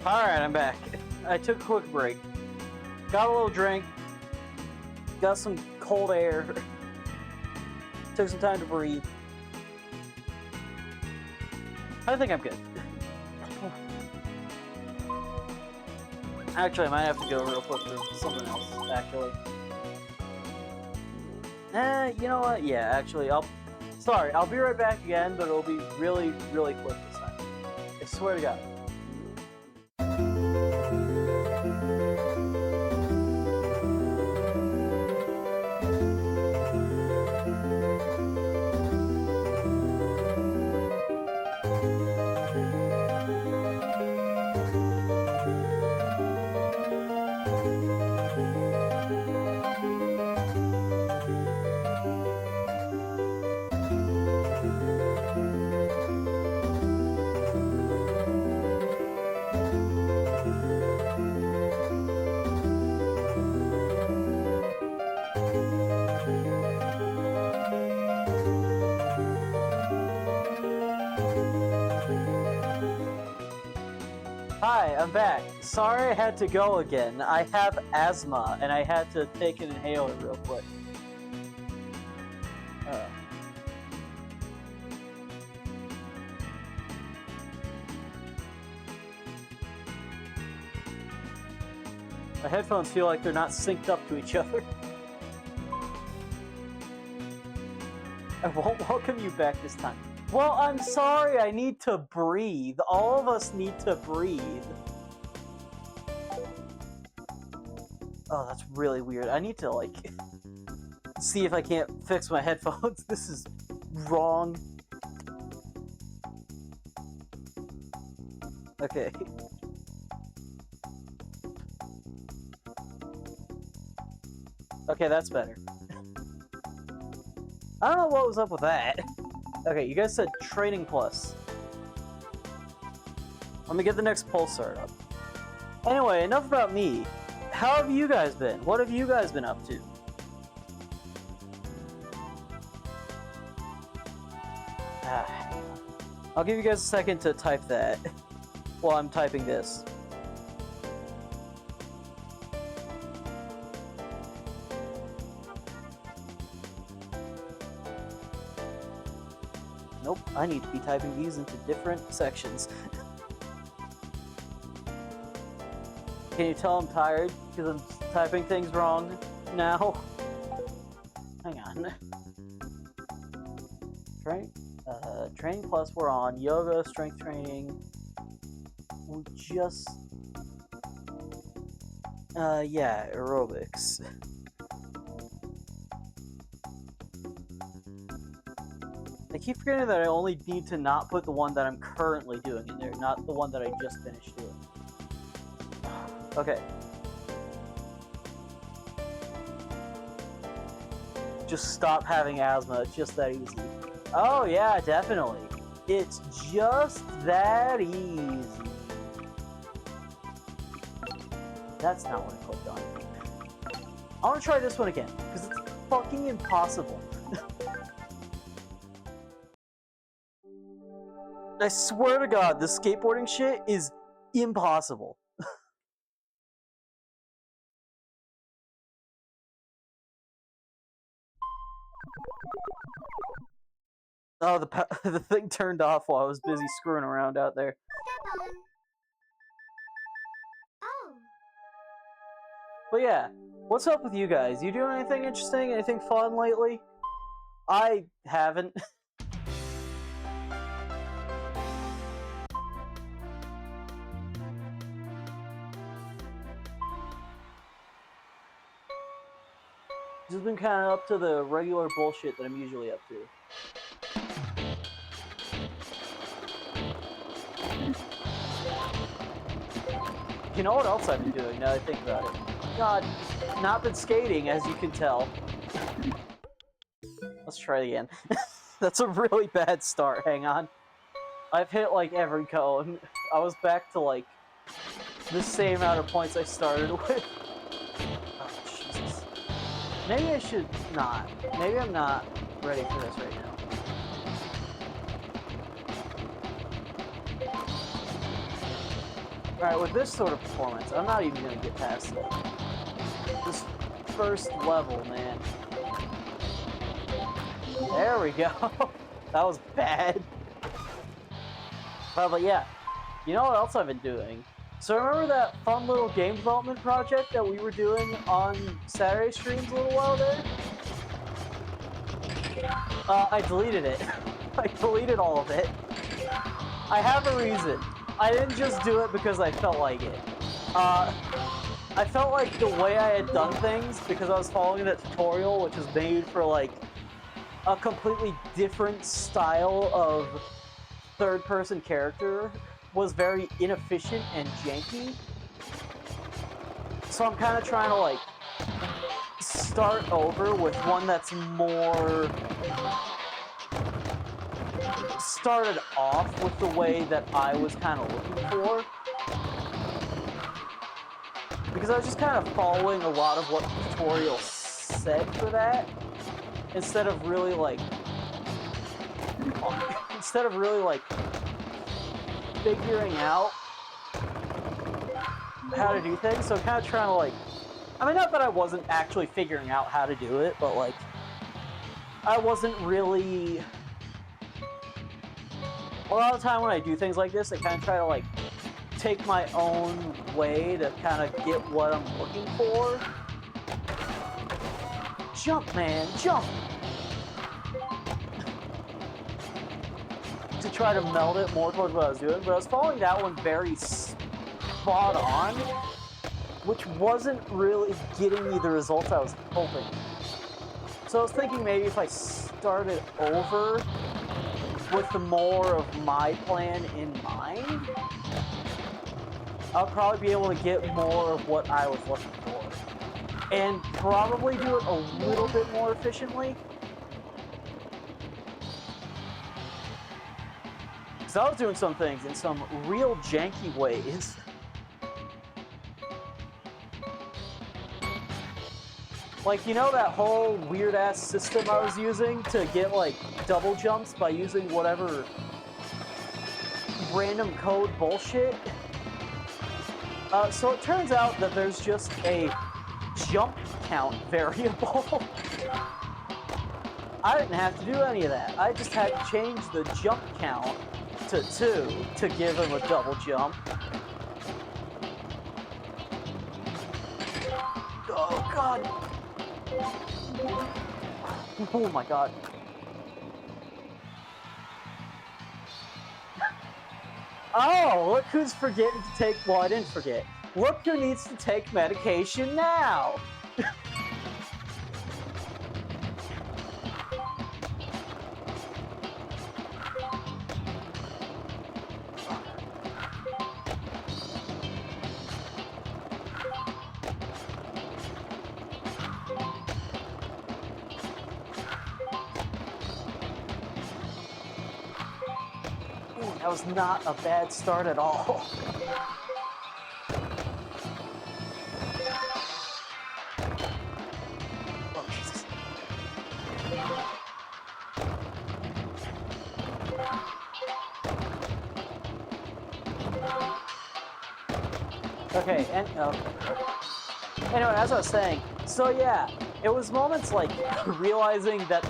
Alright, I'm back. I took a quick break. Got a little drink. Got some cold air. Took some time to breathe. I think I'm good. Actually, I might have to go real quick for something else, actually. You know what? Yeah, actually, Sorry, I'll be right back again, but it'll be really, really quick this time. I swear to God. Hi, I'm back. Sorry I had to go again. I have asthma, and I had to take an inhaler real quick. My headphones feel like they're not synced up to each other. I won't welcome you back this time. Well, I'm sorry, I need to breathe. All of us need to breathe. Oh, that's really weird. I need to, like, see if I can't fix my headphones. This is wrong. Okay. Okay, that's better. I don't know what was up with that. Okay, you guys said Training Plus. Let me get the next pulsar up. Anyway, enough about me. How have you guys been? What have you guys been up to? I'll give you guys a second to type that while I'm typing this. Nope, I need to be typing these into different sections. Can you tell I'm tired? Because I'm typing things wrong now. Hang on. Training Plus, we're on. Yoga, strength training. We just... yeah, aerobics. I keep forgetting that I only need to not put the one that I'm currently doing in there, not the one that I just finished doing. Okay. Just stop having asthma, it's just that easy. Oh yeah, definitely. It's just that easy. That's not what I clicked on. I want to try this one again, because it's fucking impossible. I swear to God, this skateboarding shit is impossible. Oh, the thing turned off while I was busy screwing around out there. Step on. Oh. But yeah, what's up with you guys? You doing anything interesting? Anything fun lately? I haven't. Just been kind of up to the regular bullshit that I'm usually up to. You know what else I've been doing now that I think about it? God, not been skating, as you can tell. Let's try it again. That's a really bad start, hang on. I've hit like every cone. I was back to like the same amount of points I started with. Oh, Jesus. Maybe I should not. Maybe I'm not ready for this right now. Alright, with this sort of performance, I'm not even gonna get past it. This first level, man. There we go. That was bad. But yeah, you know what else I've been doing? So remember that fun little game development project that we were doing on Saturday streams a little while there? I deleted it. I deleted all of it. I have a reason. I didn't just do it because I felt like it. I felt like the way I had done things, because I was following that tutorial, which was made for like a completely different style of third-person character, was very inefficient and janky. So I'm kind of trying to like start over with one that's more started off with the way that I was kind of looking for. Because I was just kind of following a lot of what the tutorial said for that, instead of really like figuring out how to do things. So I'm kind of trying to like, I mean, not that I wasn't actually figuring out how to do it, but like I wasn't really. A lot of the time when I do things like this, I kind of try to like take my own way to kind of get what I'm looking for. Jump, man, jump! To try to meld it more towards what I was doing, but I was following that one very spot on, which wasn't really getting me the results I was hoping. So I was thinking maybe if I started over with more of my plan in mind, I'll probably be able to get more of what I was looking for. And probably do it a little bit more efficiently. Because I was doing some things in some real janky ways. Like, you know that whole weird-ass system I was using to get, like, double jumps by using whatever random code bullshit? So it turns out that there's just a jump count variable. I didn't have to do any of that. I just had to change the jump count to 2 to give him a double jump. Oh, God. Oh, my God. Oh, look who's forgetting to take... Well, I didn't forget. Look who needs to take medication now! Ooh, that was not a bad start at all. Oh, Jesus. Okay, and anyway, as I was saying, so yeah, it was moments like realizing that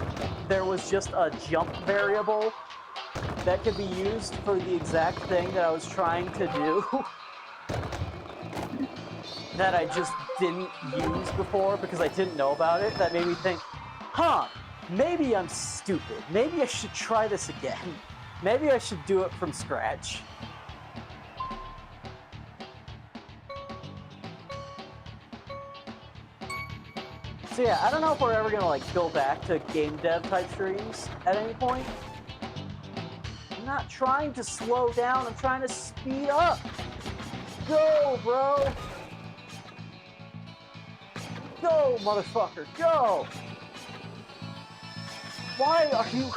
there was just a jump variable that could be used for the exact thing that I was trying to do that I just didn't use before because I didn't know about it. That made me think, huh, maybe I'm stupid. Maybe I should try this again. Maybe I should do it from scratch. So yeah, I don't know if we're ever gonna like go back to game dev type streams at any point. I'm not trying to slow down, I'm trying to speed up. Go, bro! Go, motherfucker, go! Why are you...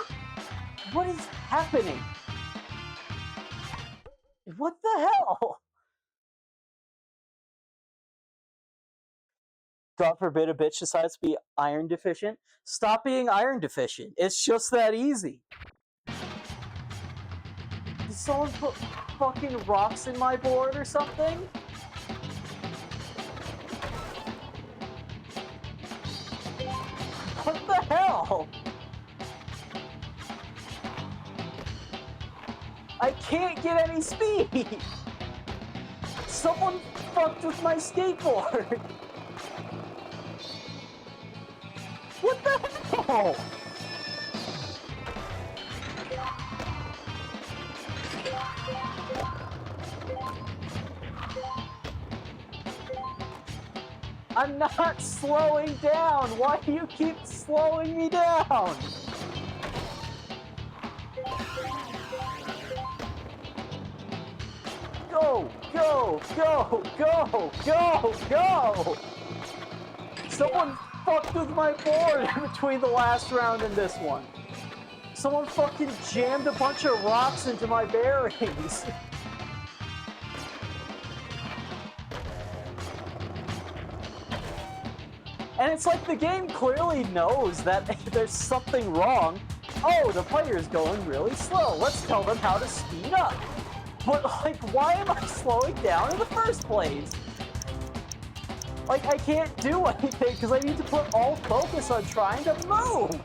What is happening? What the hell? God forbid a bitch decides to be iron deficient. Stop being iron deficient. It's just that easy. Did someone put fucking rocks in my board or something? What the hell? I can't get any speed! Someone fucked with my skateboard! What the hell? I'm not slowing down! Why do you keep slowing me down? Go! Go! Go! Go! Go! Go! Someone fucked with my board between the last round and this one. Someone fucking jammed a bunch of rocks into my bearings. And it's like the game clearly knows that there's something wrong. Oh, the player's going really slow. Let's tell them how to speed up. But, like, why am I slowing down in the first place? Like, I can't do anything because I need to put all focus on trying to move.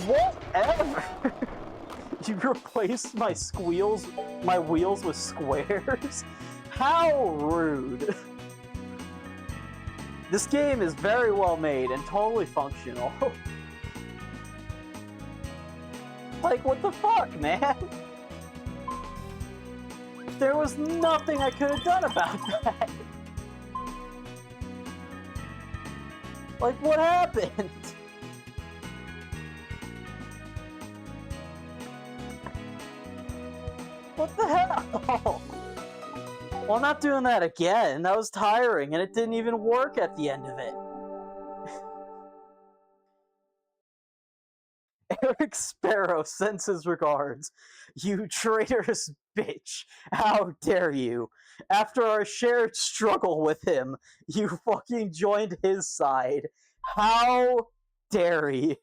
Whatever. You replaced my wheels with squares? How rude. This game is very well made and totally functional. Like, what the fuck, man? There was nothing I could have done about that. Like, what happened? What the hell? Well, I'm not doing that again. That was tiring, and it didn't even work at the end of it. Eric Sparrow sends his regards. You traitorous bitch. How dare you? After our shared struggle with him, you fucking joined his side. How dare you?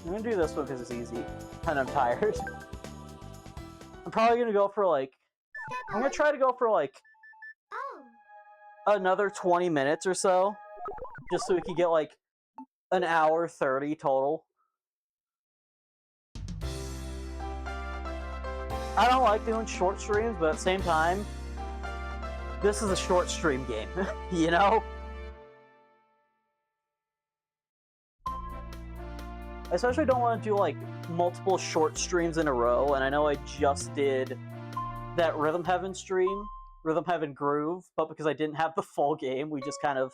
I'm gonna do this one because it's easy, and I'm tired. I'm probably gonna go for like... I'm gonna try to go for like... another 20 minutes or so, just so we can get like an hour 30 total. I don't like doing short streams, but at the same time, this is a short stream game, you know? I especially don't want to do like multiple short streams in a row, and I know I just did that Rhythm Heaven stream, Rhythm Heaven Groove, but because I didn't have the full game, we just kind of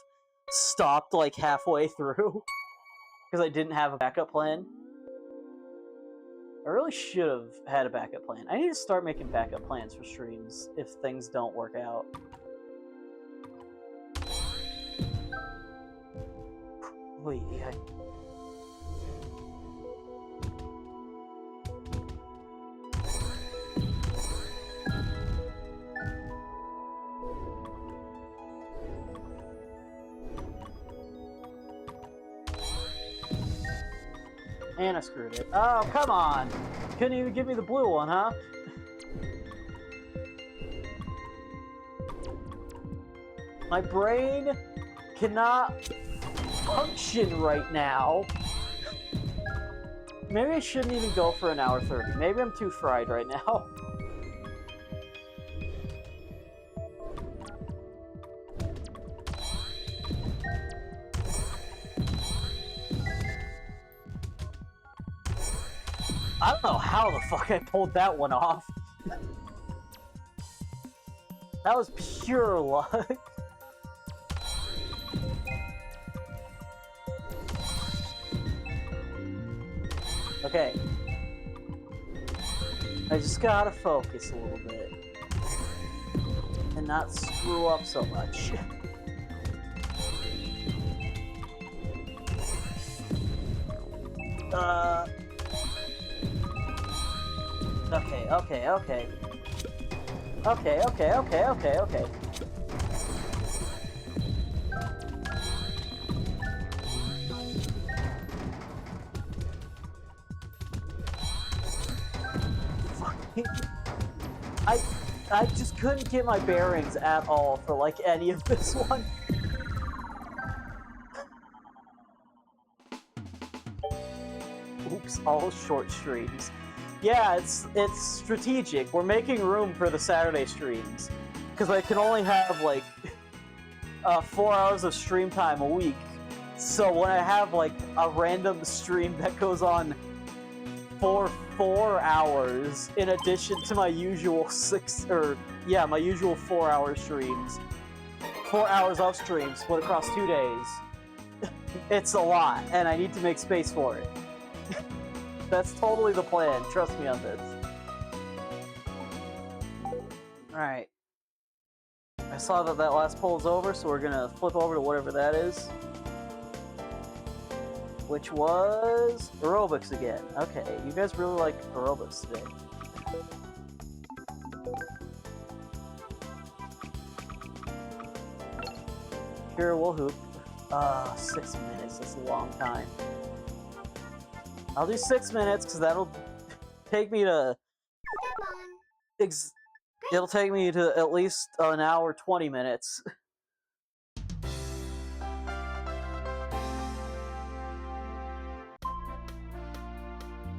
stopped like halfway through because I didn't have a backup plan. I really should have had a backup plan. I need to start making backup plans for streams if things don't work out. Wait, and I screwed it. Oh, come on! Couldn't even give me the blue one, huh? My brain cannot function right now. Maybe I shouldn't even go for an hour 30. Maybe I'm too fried right now. I don't know how the fuck I pulled that one off. That was pure luck. Okay. I just gotta focus a little bit. And not screw up so much. Okay. I just couldn't get my bearings at all for like any of this one. all short streams. Yeah, it's strategic. We're making room for the Saturday streams because I can only have like 4 hours of stream time a week. So when I have like a random stream that goes on for 4 hours in addition to my usual my usual 4-hour streams, 4 hours of stream split across 2 days, it's a lot, and I need to make space for it. That's totally the plan. Trust me on this. Alright. I saw that last poll is over, so we're gonna flip over to whatever that is. Which was aerobics again. Okay, you guys really like aerobics today. Here, we'll hoop. 6 minutes. That's a long time. I'll do 6 minutes because that'll take me to. It'll take me to at least an hour 20 minutes.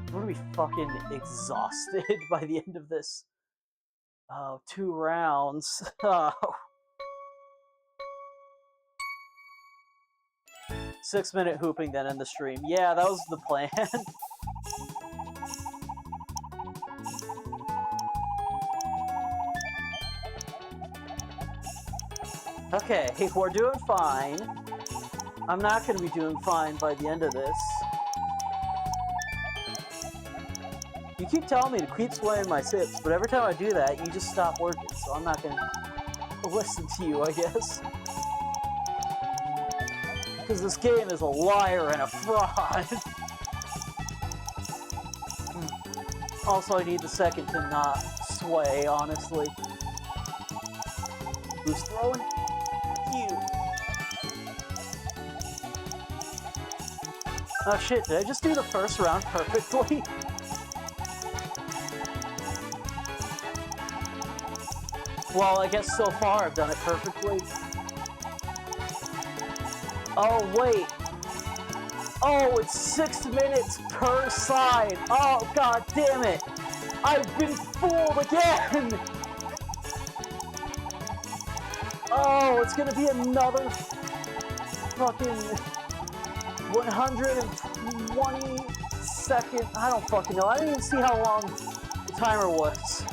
I'm gonna be fucking exhausted by the end of this. Oh, 2 rounds. Oh. 6-minute hooping then in the stream. Yeah, that was the plan. Okay, we're doing fine. I'm not gonna be doing fine by the end of this. You keep telling me to keep swaying my sips, but every time I do that, you just stop working, so I'm not gonna listen to you, I guess. Because this game is a liar and a fraud. Also, I need the second to not sway, honestly. Who's throwing? You. Oh shit, did I just do the first round perfectly? Well, I guess so far I've done it perfectly. Oh, wait. Oh, it's 6 minutes per side. Oh, god damn it. I've been fooled again. Oh, it's gonna be another fucking 120 second. I don't fucking know. I didn't even see how long the timer was.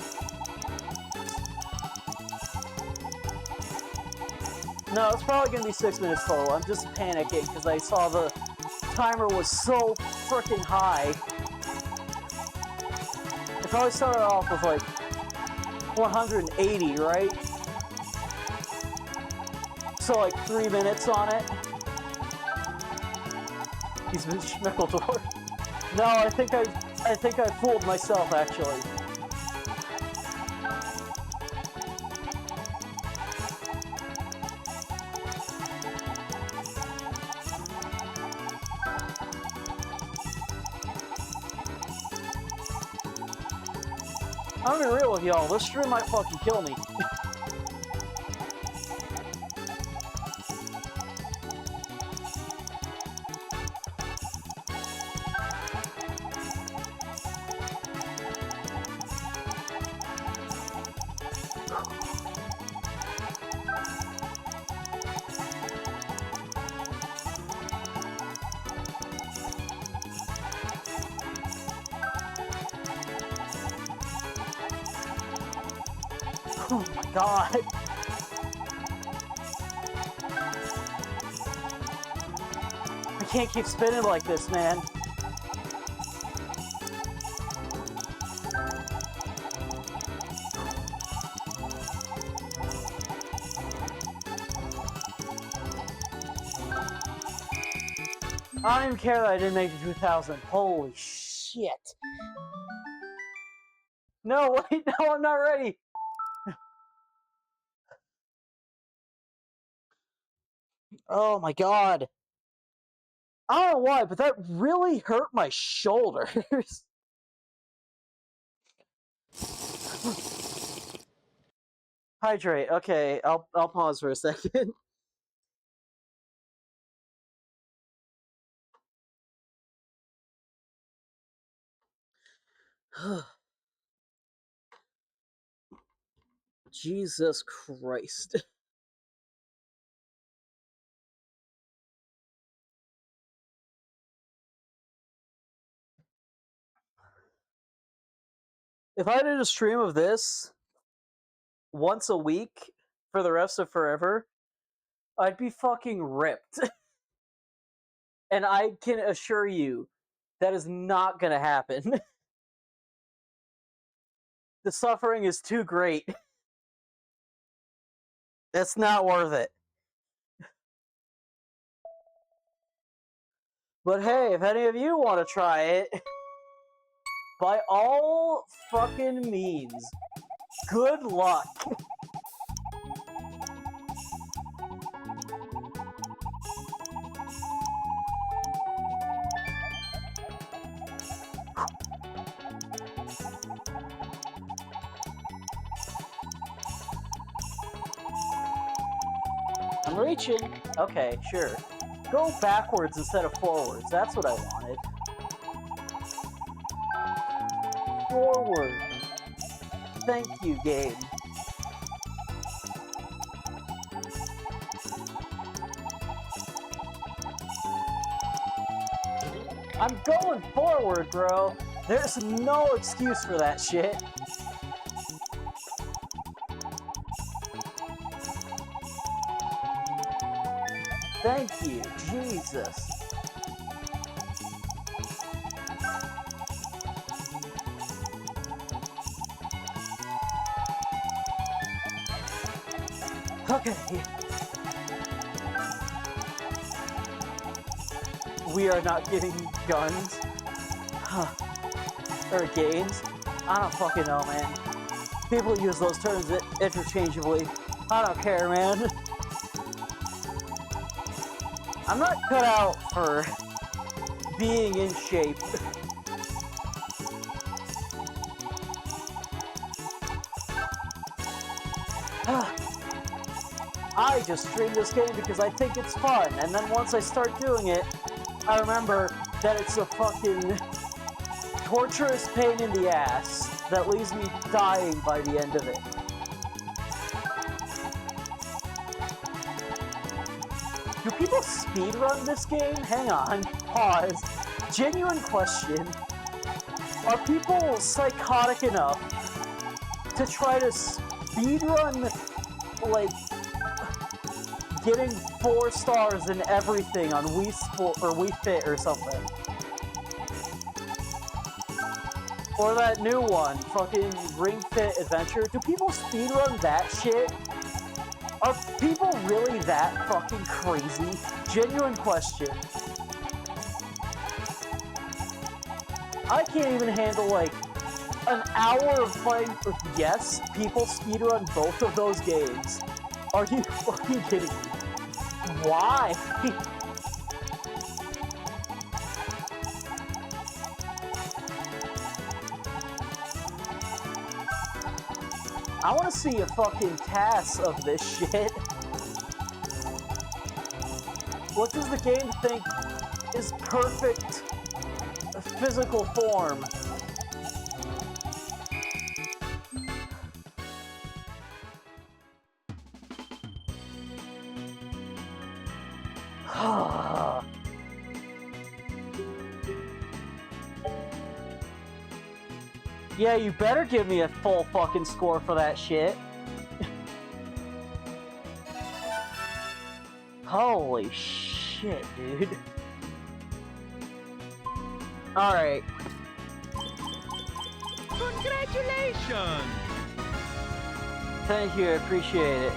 No, it's probably gonna be 6 minutes total. I'm just panicking because I saw the timer was so freaking high. It probably started off with like 180, right? So like 3 minutes on it. He's been Schmickeldorf. No, I think I fooled myself actually. I'm gonna be real with y'all, this stream might fucking kill me. Oh my god. I can't keep spinning like this, man. I don't even care that I didn't make the 2000. Holy shit. No, wait, no, I'm not ready. Oh my god. I don't know why, but that really hurt my shoulders. Hydrate. Okay, I'll pause for a second. Jesus Christ. If I did a stream of this once a week for the rest of forever, I'd be fucking ripped. And I can assure you, that is not gonna happen. The suffering is too great. It's not worth it. But hey, if any of you want to try it, by all fucking means, good luck. I'm reaching. Okay, sure. Go backwards instead of forwards. That's what I wanted. Forward. Thank you, game. I'm going forward, bro. There's no excuse for that shit. Thank you, Jesus. Okay. We are not getting guns. Or games. I don't fucking know, man. People use those terms interchangeably. I don't care, man. I'm not cut out for being in shape. I just stream this game because I think it's fun, and then once I start doing it, I remember that it's a fucking torturous pain in the ass that leaves me dying by the end of it. Do people speedrun this game? Hang on, pause. Genuine question. Are people psychotic enough to try to speedrun, like, getting 4 stars in everything on Wii Sport or Wii Fit or something? Or that new one, fucking Ring Fit Adventure. Do people speedrun that shit? Are people really that fucking crazy? Genuine question. I can't even handle, like, an hour of playing. Yes, people speedrun both of those games. Are you fucking kidding me? Why? I want to see a fucking cast of this shit. What does the game think is perfect physical form? Yeah, you better give me a full fucking score for that shit. Holy shit, dude. Alright. Congratulations! Thank you, I appreciate it.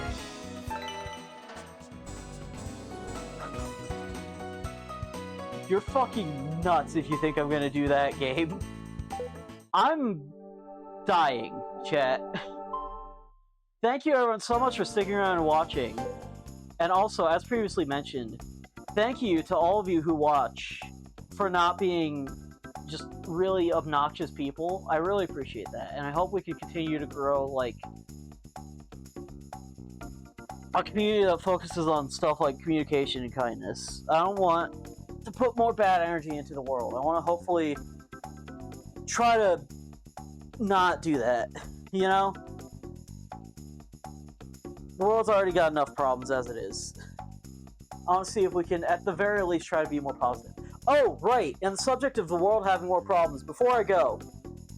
You're fucking nuts if you think I'm gonna do that game. I'm dying, chat. Thank you everyone so much for sticking around and watching. And also, as previously mentioned, thank you to all of you who watch for not being just really obnoxious people. I really appreciate that, and I hope we can continue to grow, like, a community that focuses on stuff like communication and kindness. I don't want to put more bad energy into the world. I want to hopefully try to not do that, you know? The world's already got enough problems as it is. I want to see if we can, at the very least, try to be more positive. Oh, right, and the subject of the world having more problems, before I go,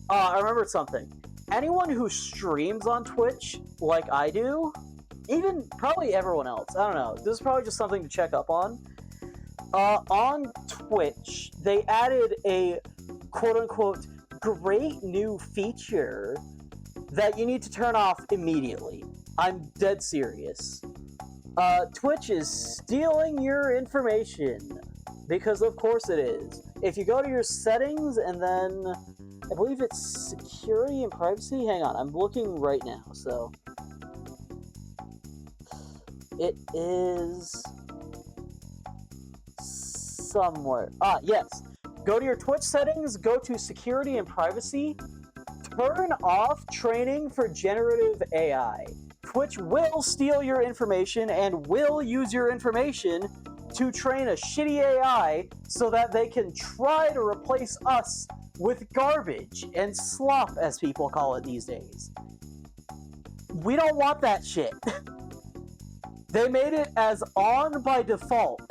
I remembered something. Anyone who streams on Twitch, like I do, even probably everyone else, I don't know, this is probably just something to check up on. On Twitch, they added a quote-unquote great new feature that you need to turn off immediately. I'm dead serious. Twitch is stealing your information, because of course it is. If you go to your settings and then, I believe it's security and privacy, hang on, I'm looking right now, so. It is somewhere. Yes. Go to your Twitch settings, go to security and privacy, turn off training for generative AI. Twitch will steal your information and will use your information to train a shitty AI so that they can try to replace us with garbage and slop, as people call it these days. We don't want that shit. They made it as on by default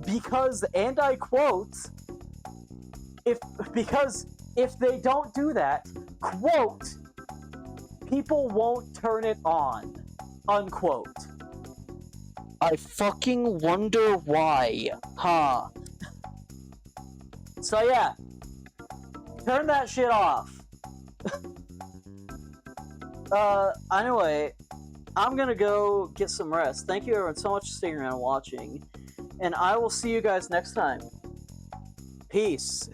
because, and I quote, because if they don't do that, quote, people won't turn it on, unquote. I fucking wonder why, huh? So yeah, turn that shit off. Anyway, I'm gonna go get some rest. Thank you everyone so much for sticking around and watching, and I will see you guys next time. Peace.